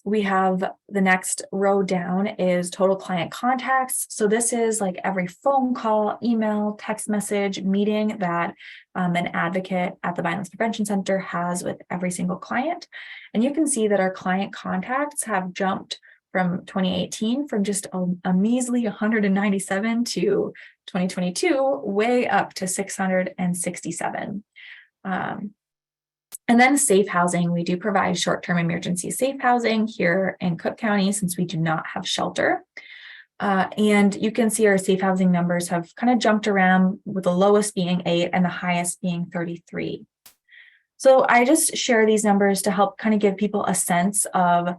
we have the next row down is total client contacts. So this is like every phone call, email, text message, meeting that an advocate at the Violence Prevention Center has with every single client. And you can see that our client contacts have jumped from 2018 from just a measly 197 to 2022, way up to 667. And then safe housing, we do provide short-term emergency safe housing here in Cook County since we do not have shelter. And you can see our safe housing numbers have kind of jumped around with the lowest being 8 and the highest being 33. So I just share these numbers to help kind of give people a sense of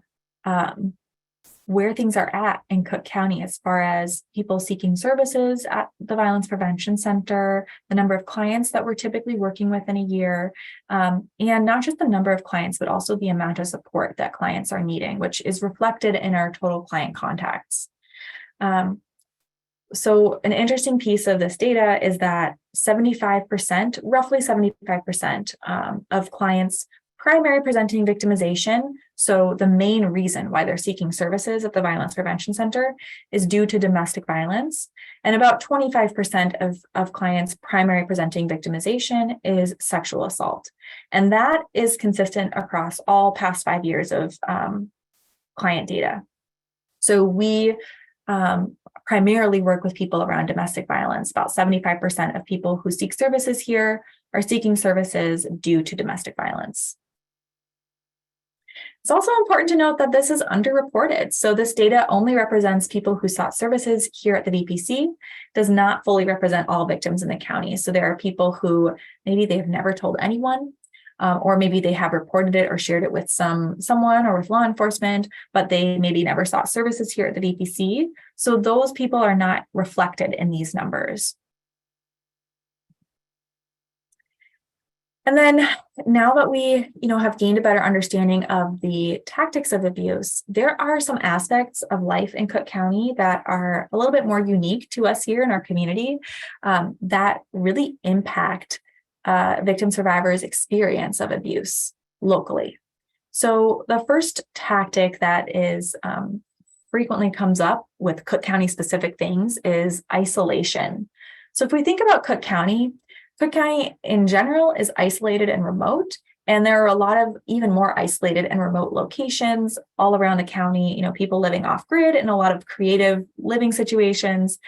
where things are at in Cook County as far as people seeking services at the Violence Prevention Center, the number of clients that we're typically working with in a year, and not just the number of clients, but also the amount of support that clients are needing, which is reflected in our total client contacts. So an interesting piece of this data is that 75%, roughly 75% of clients primary presenting victimization, so the main reason why they're seeking services at the Violence Prevention Center is due to domestic violence. And about 25% of clients primary presenting victimization is sexual assault. And that is consistent across all past 5 years of client data. So we primarily work with people around domestic violence. About 75% of people who seek services here are seeking services due to domestic violence. It's also important to note that this is underreported. So this data only represents people who sought services here at the VPC, does not fully represent all victims in the county. So there are people who maybe they've never told anyone, or maybe they have reported it or shared it with someone or with law enforcement, but they maybe never sought services here at the VPC. So those people are not reflected in these numbers. And then now that we, have gained a better understanding of the tactics of abuse, there are some aspects of life in Cook County that are a little bit more unique to us here in our community that really impact victim survivors' experience of abuse locally. So the first tactic that is frequently comes up with Cook County specific things is isolation. So if we think about Cook County in general is isolated and remote, and there are a lot of even more isolated and remote locations all around the county, people living off grid in a lot of creative living situations.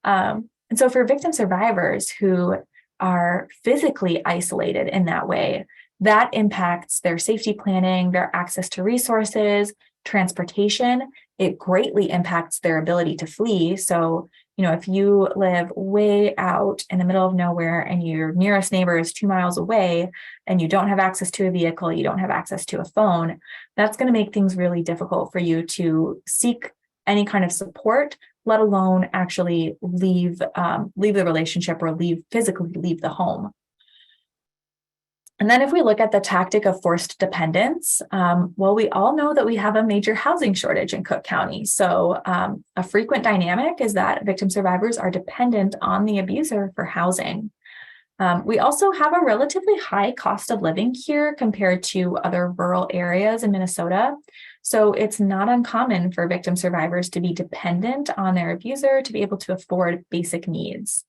And so for victim survivors who are physically isolated in that way, that impacts their safety planning, their access to resources, transportation. it greatly impacts their ability to flee. So, if you live way out in the middle of nowhere and your nearest neighbor is 2 miles away and you don't have access to a vehicle, you don't have access to a phone, that's going to make things really difficult for you to seek any kind of support, let alone actually leave the relationship or physically leave the home. And then if we look at the tactic of forced dependence, well, we all know that we have a major housing shortage in Cook County. So a frequent dynamic is that victim survivors are dependent on the abuser for housing. We also have a relatively high cost of living here compared to other rural areas in Minnesota. So it's not uncommon for victim survivors to be dependent on their abuser to be able to afford basic needs.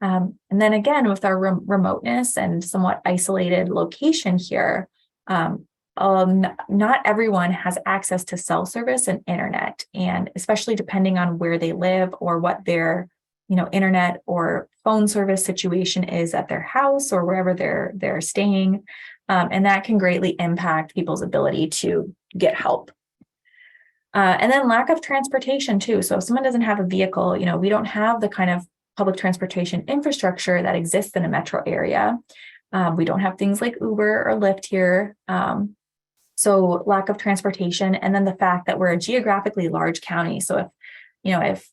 And then again, with our remoteness and somewhat isolated location here, not everyone has access to cell service and internet, and especially depending on where they live or what their internet or phone service situation is at their house or wherever they're staying, and that can greatly impact people's ability to get help. And then lack of transportation too. So if someone doesn't have a vehicle, we don't have the kind of public transportation infrastructure that exists in a metro area. We don't have things like Uber or Lyft here. So lack of transportation, and then the fact that we're a geographically large county. So if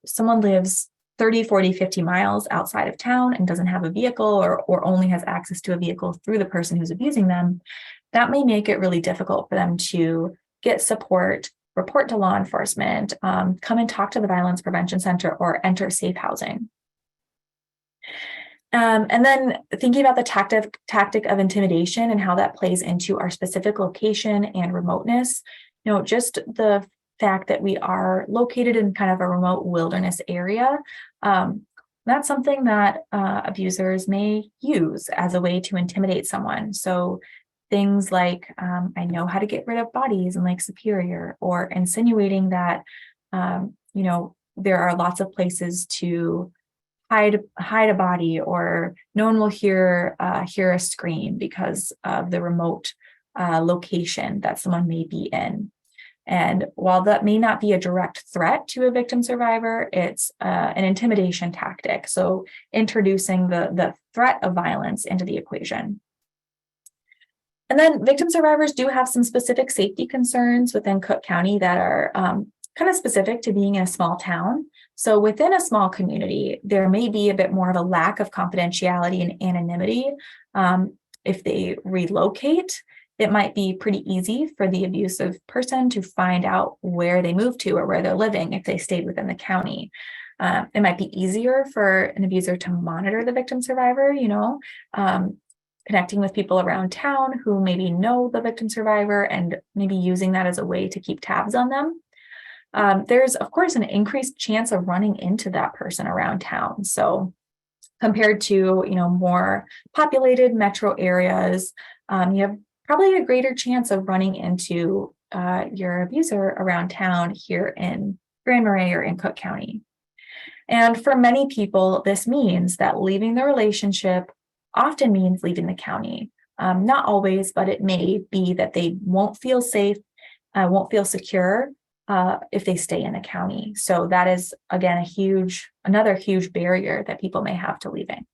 someone lives 30, 40, 50 miles outside of town and doesn't have a vehicle or only has access to a vehicle through the person who's abusing them, that may make it really difficult for them to get support, report to law enforcement, come and talk to the Violence Prevention Center, or enter safe housing. And then thinking about the tactic of intimidation and how that plays into our specific location and remoteness, just the fact that we are located in kind of a remote wilderness area, that's something that abusers may use as a way to intimidate someone. So things like, I know how to get rid of bodies in Lake Superior, or insinuating that, there are lots of places to hide a body, or no one will hear a scream because of the remote location that someone may be in. And while that may not be a direct threat to a victim survivor, it's an intimidation tactic. So introducing the threat of violence into the equation. And then victim survivors do have some specific safety concerns within Cook County that are kind of specific to being in a small town. So within a small community, there may be a bit more of a lack of confidentiality and anonymity. If they relocate, it might be pretty easy for the abusive person to find out where they moved to or where they're living if they stayed within the county. It might be easier for an abuser to monitor the victim survivor, connecting with people around town who maybe know the victim survivor and maybe using that as a way to keep tabs on them. There's, of course, an increased chance of running into that person around town. So compared to, more populated metro areas, you have probably a greater chance of running into your abuser around town here in Grand Marais or in Cook County. And for many people, this means that leaving the relationship often means leaving the county. Not always, but it may be that they won't feel safe, won't feel secure if they stay in the county. So that is, again, another huge barrier that people may have to leaving.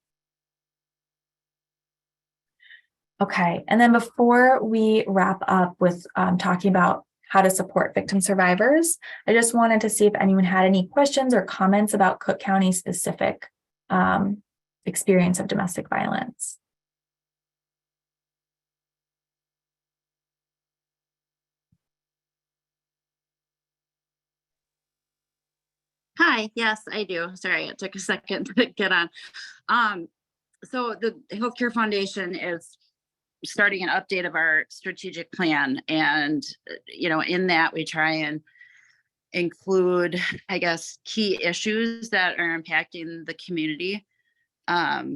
Okay, and then before we wrap up with talking about how to support victim survivors, I just wanted to see if anyone had any questions or comments about Cook County specific experience of domestic violence. Hi, yes, I do. Sorry, it took a second to get on. So the Healthcare Foundation is starting an update of our strategic plan. And, in that we try and include, I guess, key issues that are impacting the community. How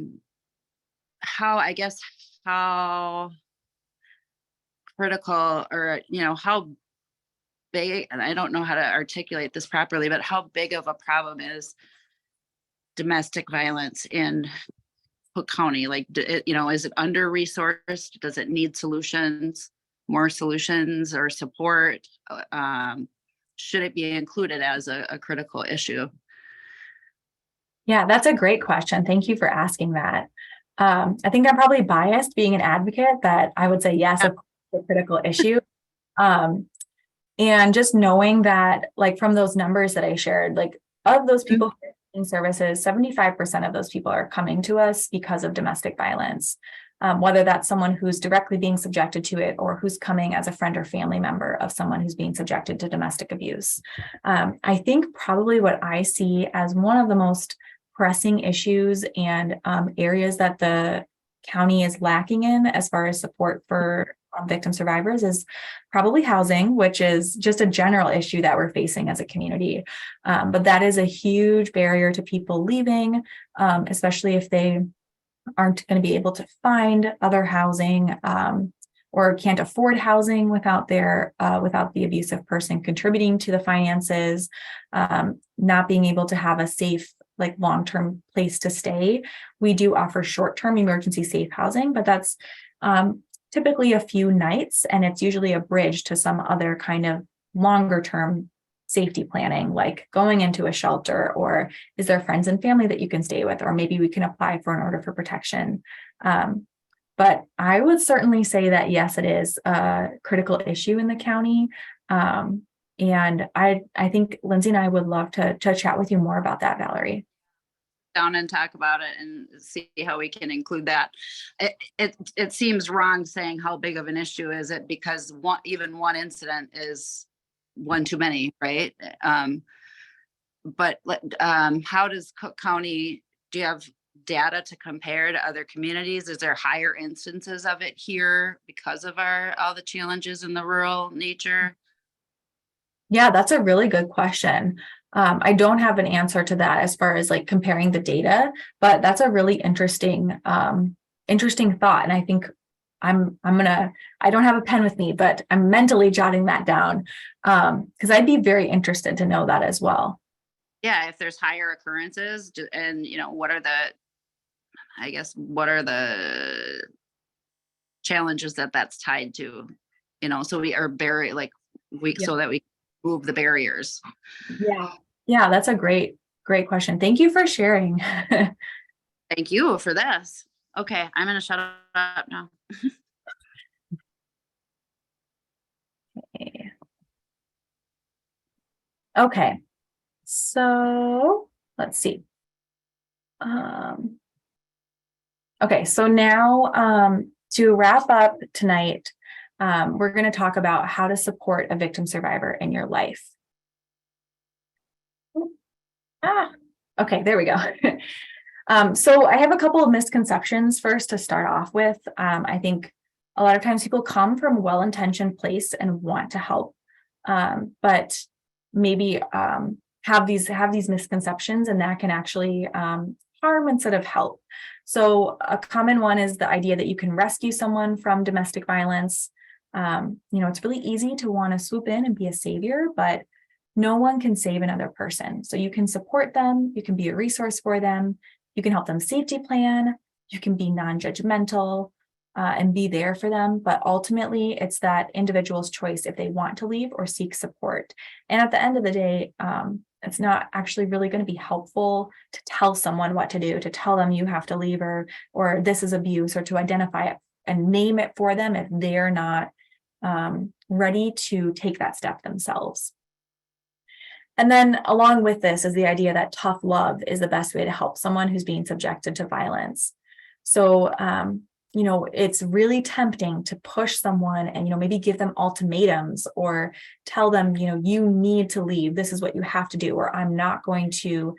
critical, or, how big, and I don't know how to articulate this properly, but how big of a problem is domestic violence in Cook County? Like, is it under-resourced? Does it need solutions, more solutions or support? should it be included as a critical issue? Yeah, that's a great question. Thank you for asking that. I think I'm probably biased being an advocate that I would say yes, of course, it's a critical issue. Um, and just knowing that, like from those numbers that I shared, like of those people who are in services, 75% of those people are coming to us because of domestic violence. Whether that's someone who's directly being subjected to it or who's coming as a friend or family member of someone who's being subjected to domestic abuse. I think probably what I see as one of the most pressing issues and areas that the county is lacking in as far as support for victim survivors is probably housing, which is just a general issue that we're facing as a community. But that is a huge barrier to people leaving, especially if they aren't going to be able to find other housing or can't afford housing without without the abusive person contributing to the finances, not being able to have a safe, like long-term place to stay. We do offer short-term emergency safe housing, but that's typically a few nights, and it's usually a bridge to some other kind of longer-term safety planning, like going into a shelter, or is there friends and family that you can stay with, or maybe we can apply for an order for protection. But I would certainly say that yes, it is a critical issue in the county. And I think Lindsay and I would love to chat with you more about that, Valerie. Down and talk about it and see how we can include that. It seems wrong saying how big of an issue is it, because even one incident is one too many, right? But how does Cook County, do you have data to compare to other communities? Is there higher instances of it here because of all the challenges in the rural nature? Yeah, that's a really good question. I don't have an answer to that as far as like comparing the data, but that's a really interesting thought. And I think I don't have a pen with me, but I'm mentally jotting that down because I'd be very interested to know that as well. Yeah, if there's higher occurrences, and what are the challenges that's tied to, so we are so that we move the barriers. Yeah, that's a great question. Thank you for sharing. Thank you for this. Okay, I'm gonna shut up now. Okay, so let's see. Okay, so now to wrap up tonight, we're going to talk about how to support a victim survivor in your life. Okay, there we go. So I have a couple of misconceptions first to start off with. I think a lot of times people come from a well-intentioned place and want to help, but maybe have these misconceptions, and that can actually harm instead of help. So a common one is the idea that you can rescue someone from domestic violence. It's really easy to want to swoop in and be a savior, but no one can save another person. So you can support them, you can be a resource for them, you can help them safety plan, you can be non-judgmental and be there for them. But ultimately, it's that individual's choice if they want to leave or seek support. And at the end of the day, it's not actually really going to be helpful to tell someone what to do, to tell them you have to leave or this is abuse, or to identify it and name it for them if they're not ready to take that step themselves. And then along with this is the idea that tough love is the best way to help someone who's being subjected to violence. So, it's really tempting to push someone and, maybe give them ultimatums or tell them, you need to leave. This is what you have to do, or I'm not going to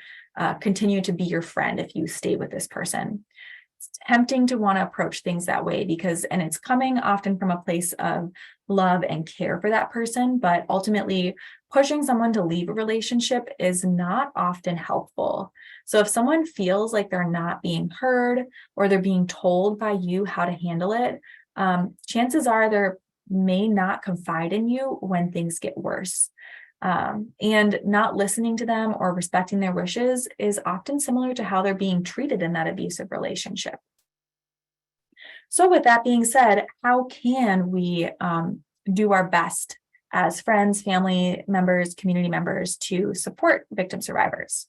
continue to be your friend if you stay with this person. It's tempting to want to approach things that way and it's coming often from a place of love and care for that person, but ultimately pushing someone to leave a relationship is not often helpful. So if someone feels like they're not being heard or they're being told by you how to handle it, chances are they may not confide in you when things get worse. And not listening to them or respecting their wishes is often similar to how they're being treated in that abusive relationship. So with that being said, how can we do our best as friends, family members, community members to support victim survivors.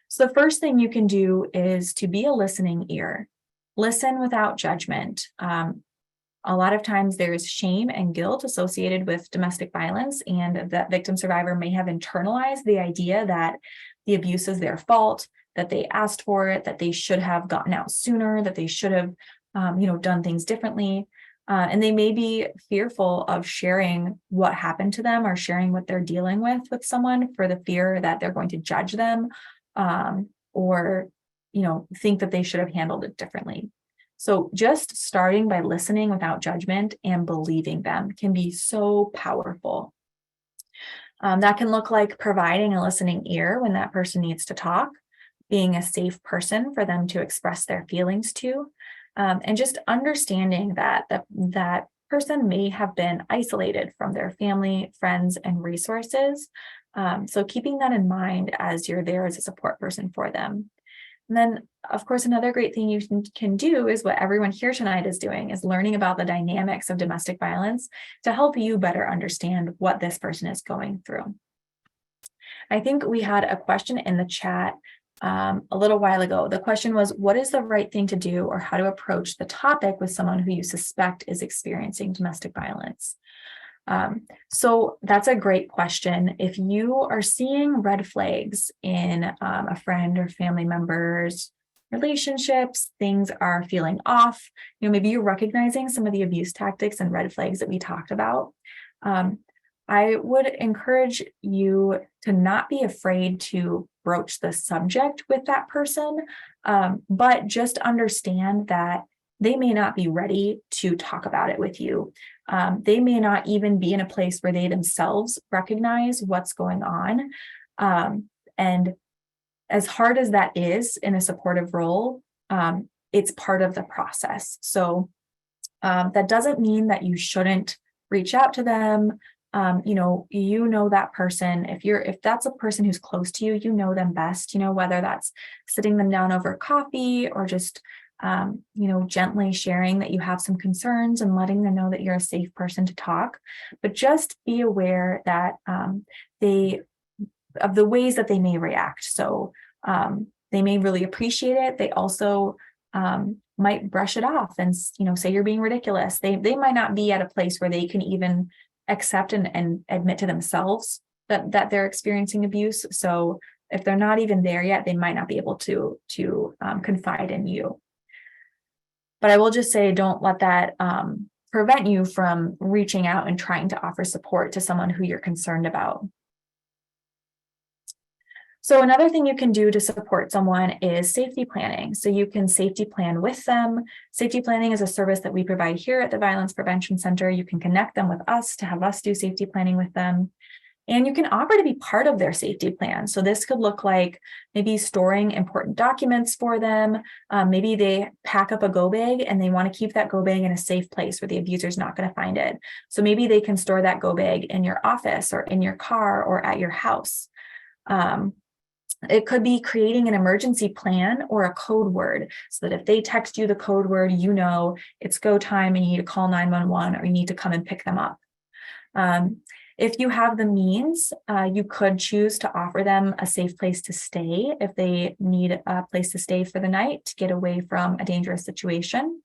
So the first thing you can do is to be a listening ear. Listen without judgment. A lot of times there's shame and guilt associated with domestic violence, and that victim survivor may have internalized the idea that the abuse is their fault, that they asked for it, that they should have gotten out sooner, that they should have, done things differently. And they may be fearful of sharing what happened to them or sharing what they're dealing with someone for the fear that they're going to judge them, or, think that they should have handled it differently. So just starting by listening without judgment and believing them can be so powerful. That can look like providing a listening ear when that person needs to talk, being a safe person for them to express their feelings to, and just understanding that that person may have been isolated from their family, friends, and resources. So keeping that in mind as you're there as a support person for them. And then, of course, another great thing you can do is what everyone here tonight is doing, is learning about the dynamics of domestic violence to help you better understand what this person is going through. I think we had a question in the chat a little while ago. The question was, what is the right thing to do or how to approach the topic with someone who you suspect is experiencing domestic violence? So that's a great question. If you are seeing red flags in a friend or family member's relationships, things are feeling off, maybe you're recognizing some of the abuse tactics and red flags that we talked about. I would encourage you to not be afraid to broach the subject with that person, but just understand that they may not be ready to talk about it with you. They may not even be in a place where they themselves recognize what's going on. And as hard as that is in a supportive role, it's part of the process. So that doesn't mean that you shouldn't reach out to them. That person, if that's a person who's close to you, you know them best, whether that's sitting them down over coffee or just gently sharing that you have some concerns and letting them know that you're a safe person to talk. But just be aware that of the ways that they may react. So they may really appreciate it. They also might brush it off and say you're being ridiculous. They might not be at a place where they can even accept and admit to themselves that they're experiencing abuse. So if they're not even there yet, they might not be able to confide in you. But I will just say, don't let that prevent you from reaching out and trying to offer support to someone who you're concerned about. So another thing you can do to support someone is safety planning. So you can safety plan with them. Safety planning is a service that we provide here at the Violence Prevention Center. You can connect them with us to have us do safety planning with them. And you can offer to be part of their safety plan. So this could look like maybe storing important documents for them. Maybe they pack up a go bag and they want to keep that go bag in a safe place where the abuser is not going to find it. So maybe they can store that go bag in your office or in your car or at your house. It could be creating an emergency plan or a code word so that if they text you the code word, it's go time and you need to call 911 or you need to come and pick them up. If you have the means, you could choose to offer them a safe place to stay if they need a place to stay for the night to get away from a dangerous situation.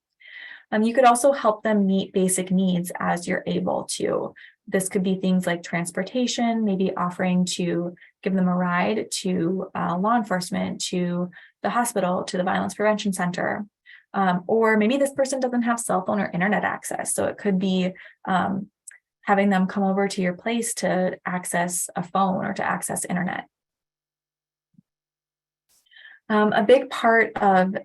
You could also help them meet basic needs as you're able to. This could be things like transportation, maybe offering to give them a ride to law enforcement, to the hospital, to the Violence Prevention Center. Or maybe this person doesn't have cell phone or internet access. So it could be having them come over to your place to access a phone or to access internet. A big part of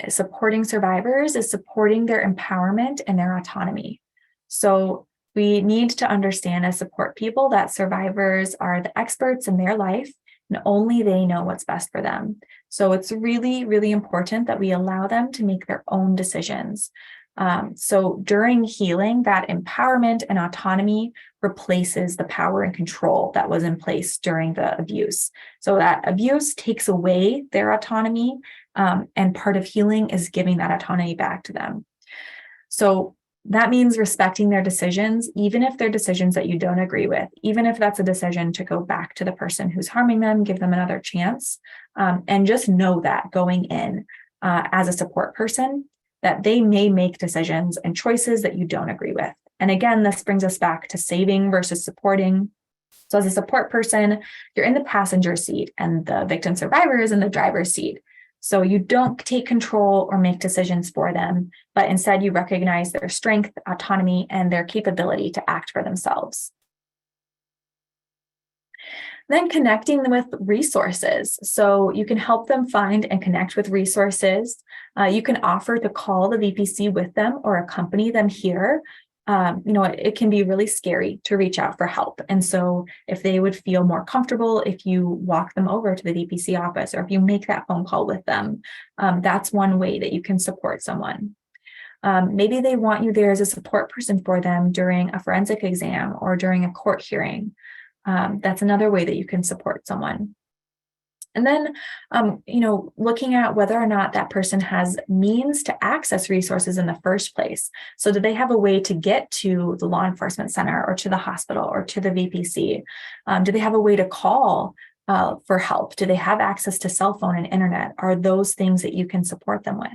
supporting survivors is supporting their empowerment and their autonomy. So we need to understand as support people that survivors are the experts in their life and only they know what's best for them. So it's really, really important that we allow them to make their own decisions. So during healing, that empowerment and autonomy replaces the power and control that was in place during the abuse. So that abuse takes away their autonomy, and part of healing is giving that autonomy back to them. So That means respecting their decisions, even if they're decisions that you don't agree with, even if that's a decision to go back to the person who's harming them, give them another chance. And just know that going in as a support person, that they may make decisions and choices that you don't agree with. And again, this brings us back to saving versus supporting. So as a support person, you're in the passenger seat and the victim survivor is in the driver's seat. So you don't take control or make decisions for them, but instead you recognize their strength, autonomy, and their capability to act for themselves. Then connecting them with resources. So you can help them find and connect with resources. You can offer to call the VPC with them or accompany them here. It can be really scary to reach out for help. And so if they would feel more comfortable, if you walk them over to the VPC office, or if you make that phone call with them, that's one way that you can support someone. Maybe they want you there as a support person for them during a forensic exam or during a court hearing. That's another way that you can support someone. And then, looking at whether or not that person has means to access resources in the first place. So do they have a way to get to the law enforcement center or to the hospital or to the VPC? Do they have a way to call for help? Do they have access to cell phone and internet? Are those things that you can support them with?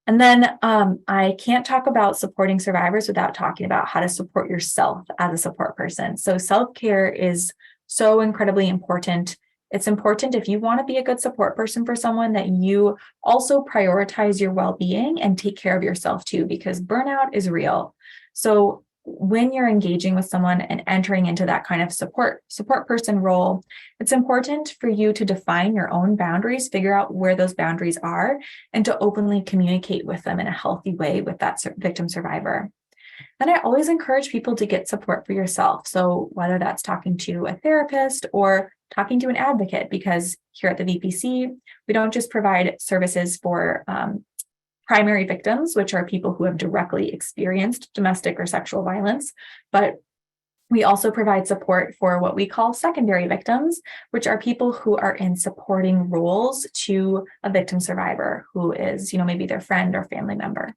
And then I can't talk about supporting survivors without talking about how to support yourself as a support person. So self-care is so incredibly important. It's important if you want to be a good support person for someone that you also prioritize your well-being and take care of yourself too, because burnout is real. So when you're engaging with someone and entering into that kind of support person role, it's important for you to define your own boundaries, figure out where those boundaries are, and to openly communicate with them in a healthy way with that victim survivor. And I always encourage people to get support for yourself. So whether that's talking to a therapist or talking to an advocate, because here at the VPC, we don't just provide services for primary victims, which are people who have directly experienced domestic or sexual violence, but we also provide support for what we call secondary victims, which are people who are in supporting roles to a victim survivor who is, maybe their friend or family member.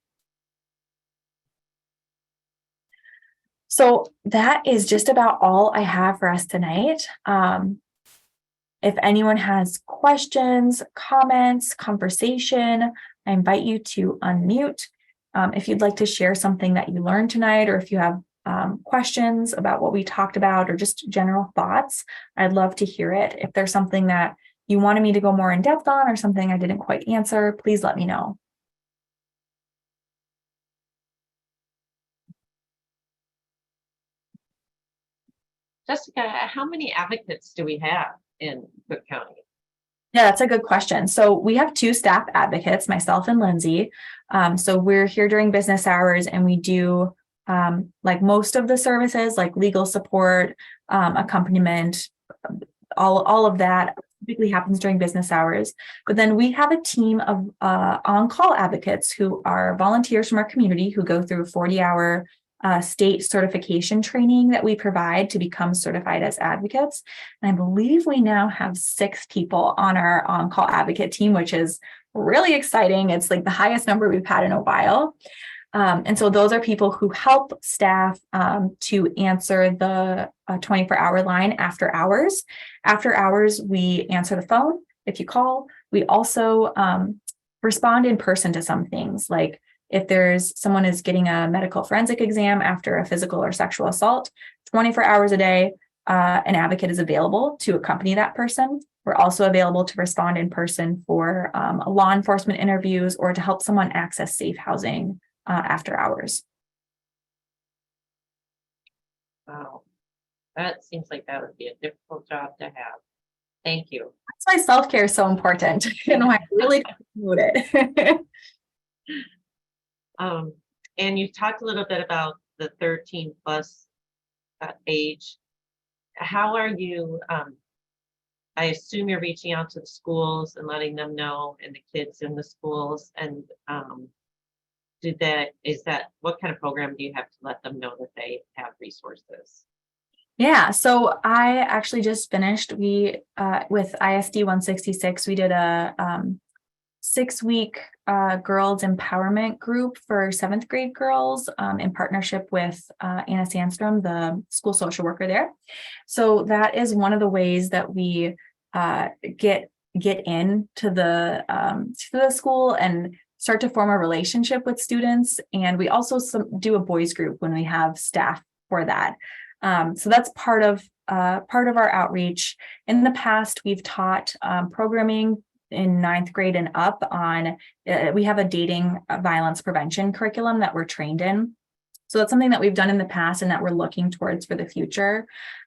So that is just about all I have for us tonight. If anyone has questions, comments, conversation, I invite you to unmute. If you'd like to share something that you learned tonight, or if you have questions about what we talked about or just general thoughts, I'd love to hear it. If there's something that you wanted me to go more in depth on or something I didn't quite answer, please let me know. Jessica, how many advocates do we have in Cook County? Yeah, that's a good question. So we have 2 staff advocates, myself and Lindsay. So we're here during business hours and we do like most of the services, like legal support, accompaniment, all of that typically happens during business hours. But then we have a team of on-call advocates who are volunteers from our community who go through 40-hour state certification training that we provide to become certified as advocates. And I believe we now have 6 people on our on-call advocate team, which is really exciting. It's like the highest number we've had in a while. And so those are people who help staff to answer the 24-hour line after hours. After hours, we answer the phone if you call. We also respond in person to some things, like if someone is getting a medical forensic exam after a physical or sexual assault, 24 hours a day, an advocate is available to accompany that person. We're also available to respond in person for law enforcement interviews or to help someone access safe housing after hours. Wow, that seems like that would be a difficult job to have. Thank you. That's why self-care is so important. I really promote it. And you talked a little bit about the 13 plus age. How are you, I assume you're reaching out to the schools and letting them know, and the kids in the schools, and what kind of program do you have to let them know that they have resources? Yeah, so I actually just finished, with ISD 166, we did a 6-week girls empowerment group for 7th grade girls in partnership with Anna Sandstrom, the school social worker there. So that is one of the ways that we get into the school and start to form a relationship with students. And we also do a boys group when we have staff for that. So that's part of our outreach. In the past, we've taught programming in 9th grade and up on, we have a dating violence prevention curriculum that we're trained in. So that's something that we've done in the past and that we're looking towards for the future.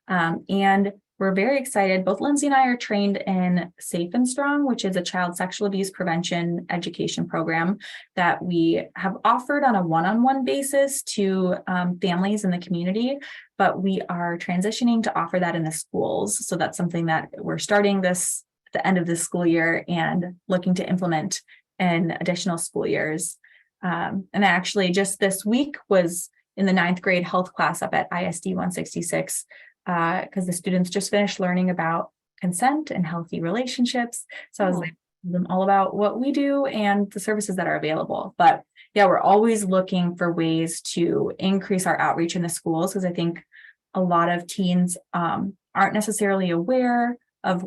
And we're very excited. Both Lindsay and I are trained in Safe and Strong, which is a child sexual abuse prevention education program that we have offered on a one-on-one basis to families in the community, but we are transitioning to offer that in the schools. So that's something that we're starting the end of this school year and looking to implement in additional school years. And actually just this week was in the 9th grade health class up at ISD 166, because the students just finished learning about consent and healthy relationships. So I was like, them all about what we do and the services that are available. But yeah, we're always looking for ways to increase our outreach in the schools, because I think a lot of teens aren't necessarily aware of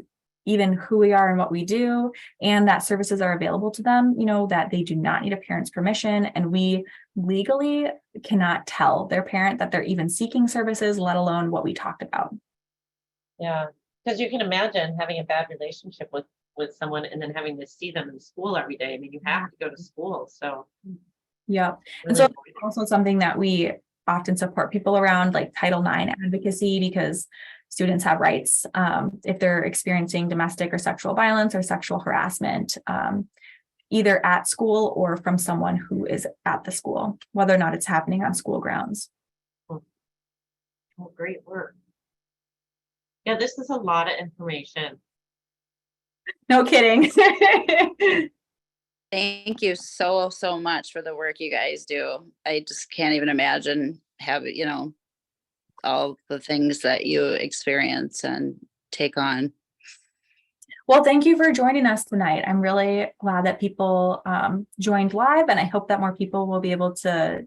even who we are and what we do, and that services are available to them, that they do not need a parent's permission. And we legally cannot tell their parent that they're even seeking services, let alone what we talked about. Yeah, because you can imagine having a bad relationship with someone and then having to see them in school every day. I mean, you have to go to school. So yeah. And really so also something that we often support people around, like Title IX advocacy, because students have rights if they're experiencing domestic or sexual violence or sexual harassment, either at school or from someone who is at the school, whether or not it's happening on school grounds. Oh, great work. Yeah, this is a lot of information. No kidding. Thank you so much for the work you guys do. I just can't even imagine having, all the things that you experience and take on. Well, thank you for joining us tonight. I'm really glad that people joined live, and I hope that more people will be able to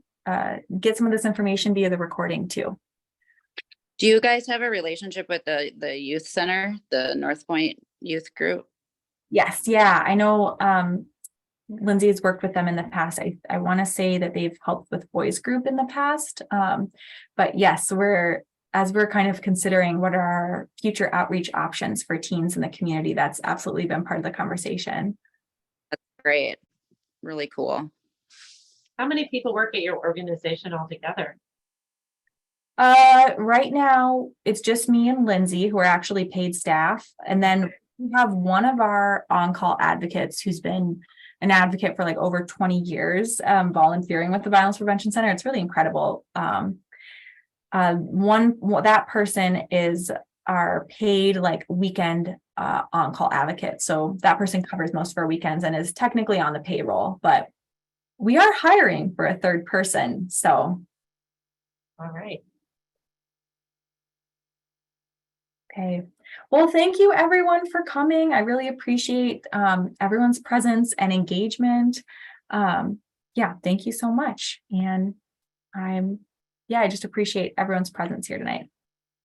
get some of this information via the recording too. Do you guys have a relationship with the youth center, the North Point youth group? Yes. Yeah, I know Lindsay has worked with them in the past. I want to say that they've helped with boys group in the past. But yes, we're kind of considering what are our future outreach options for teens in the community. That's absolutely been part of the conversation. That's great. Really cool. How many people work at your organization altogether? Right now it's just me and Lindsay, who are actually paid staff. And then we have one of our on-call advocates who's been an advocate for like over 20 years, volunteering with the Violence Prevention Center. It's really incredible. That person is our paid like weekend on-call advocate. So that person covers most of our weekends and is technically on the payroll, but we are hiring for a third person. So. All right. Okay. Well, thank you everyone for coming. I really appreciate everyone's presence and engagement. Yeah, thank you so much. And I just appreciate everyone's presence here tonight.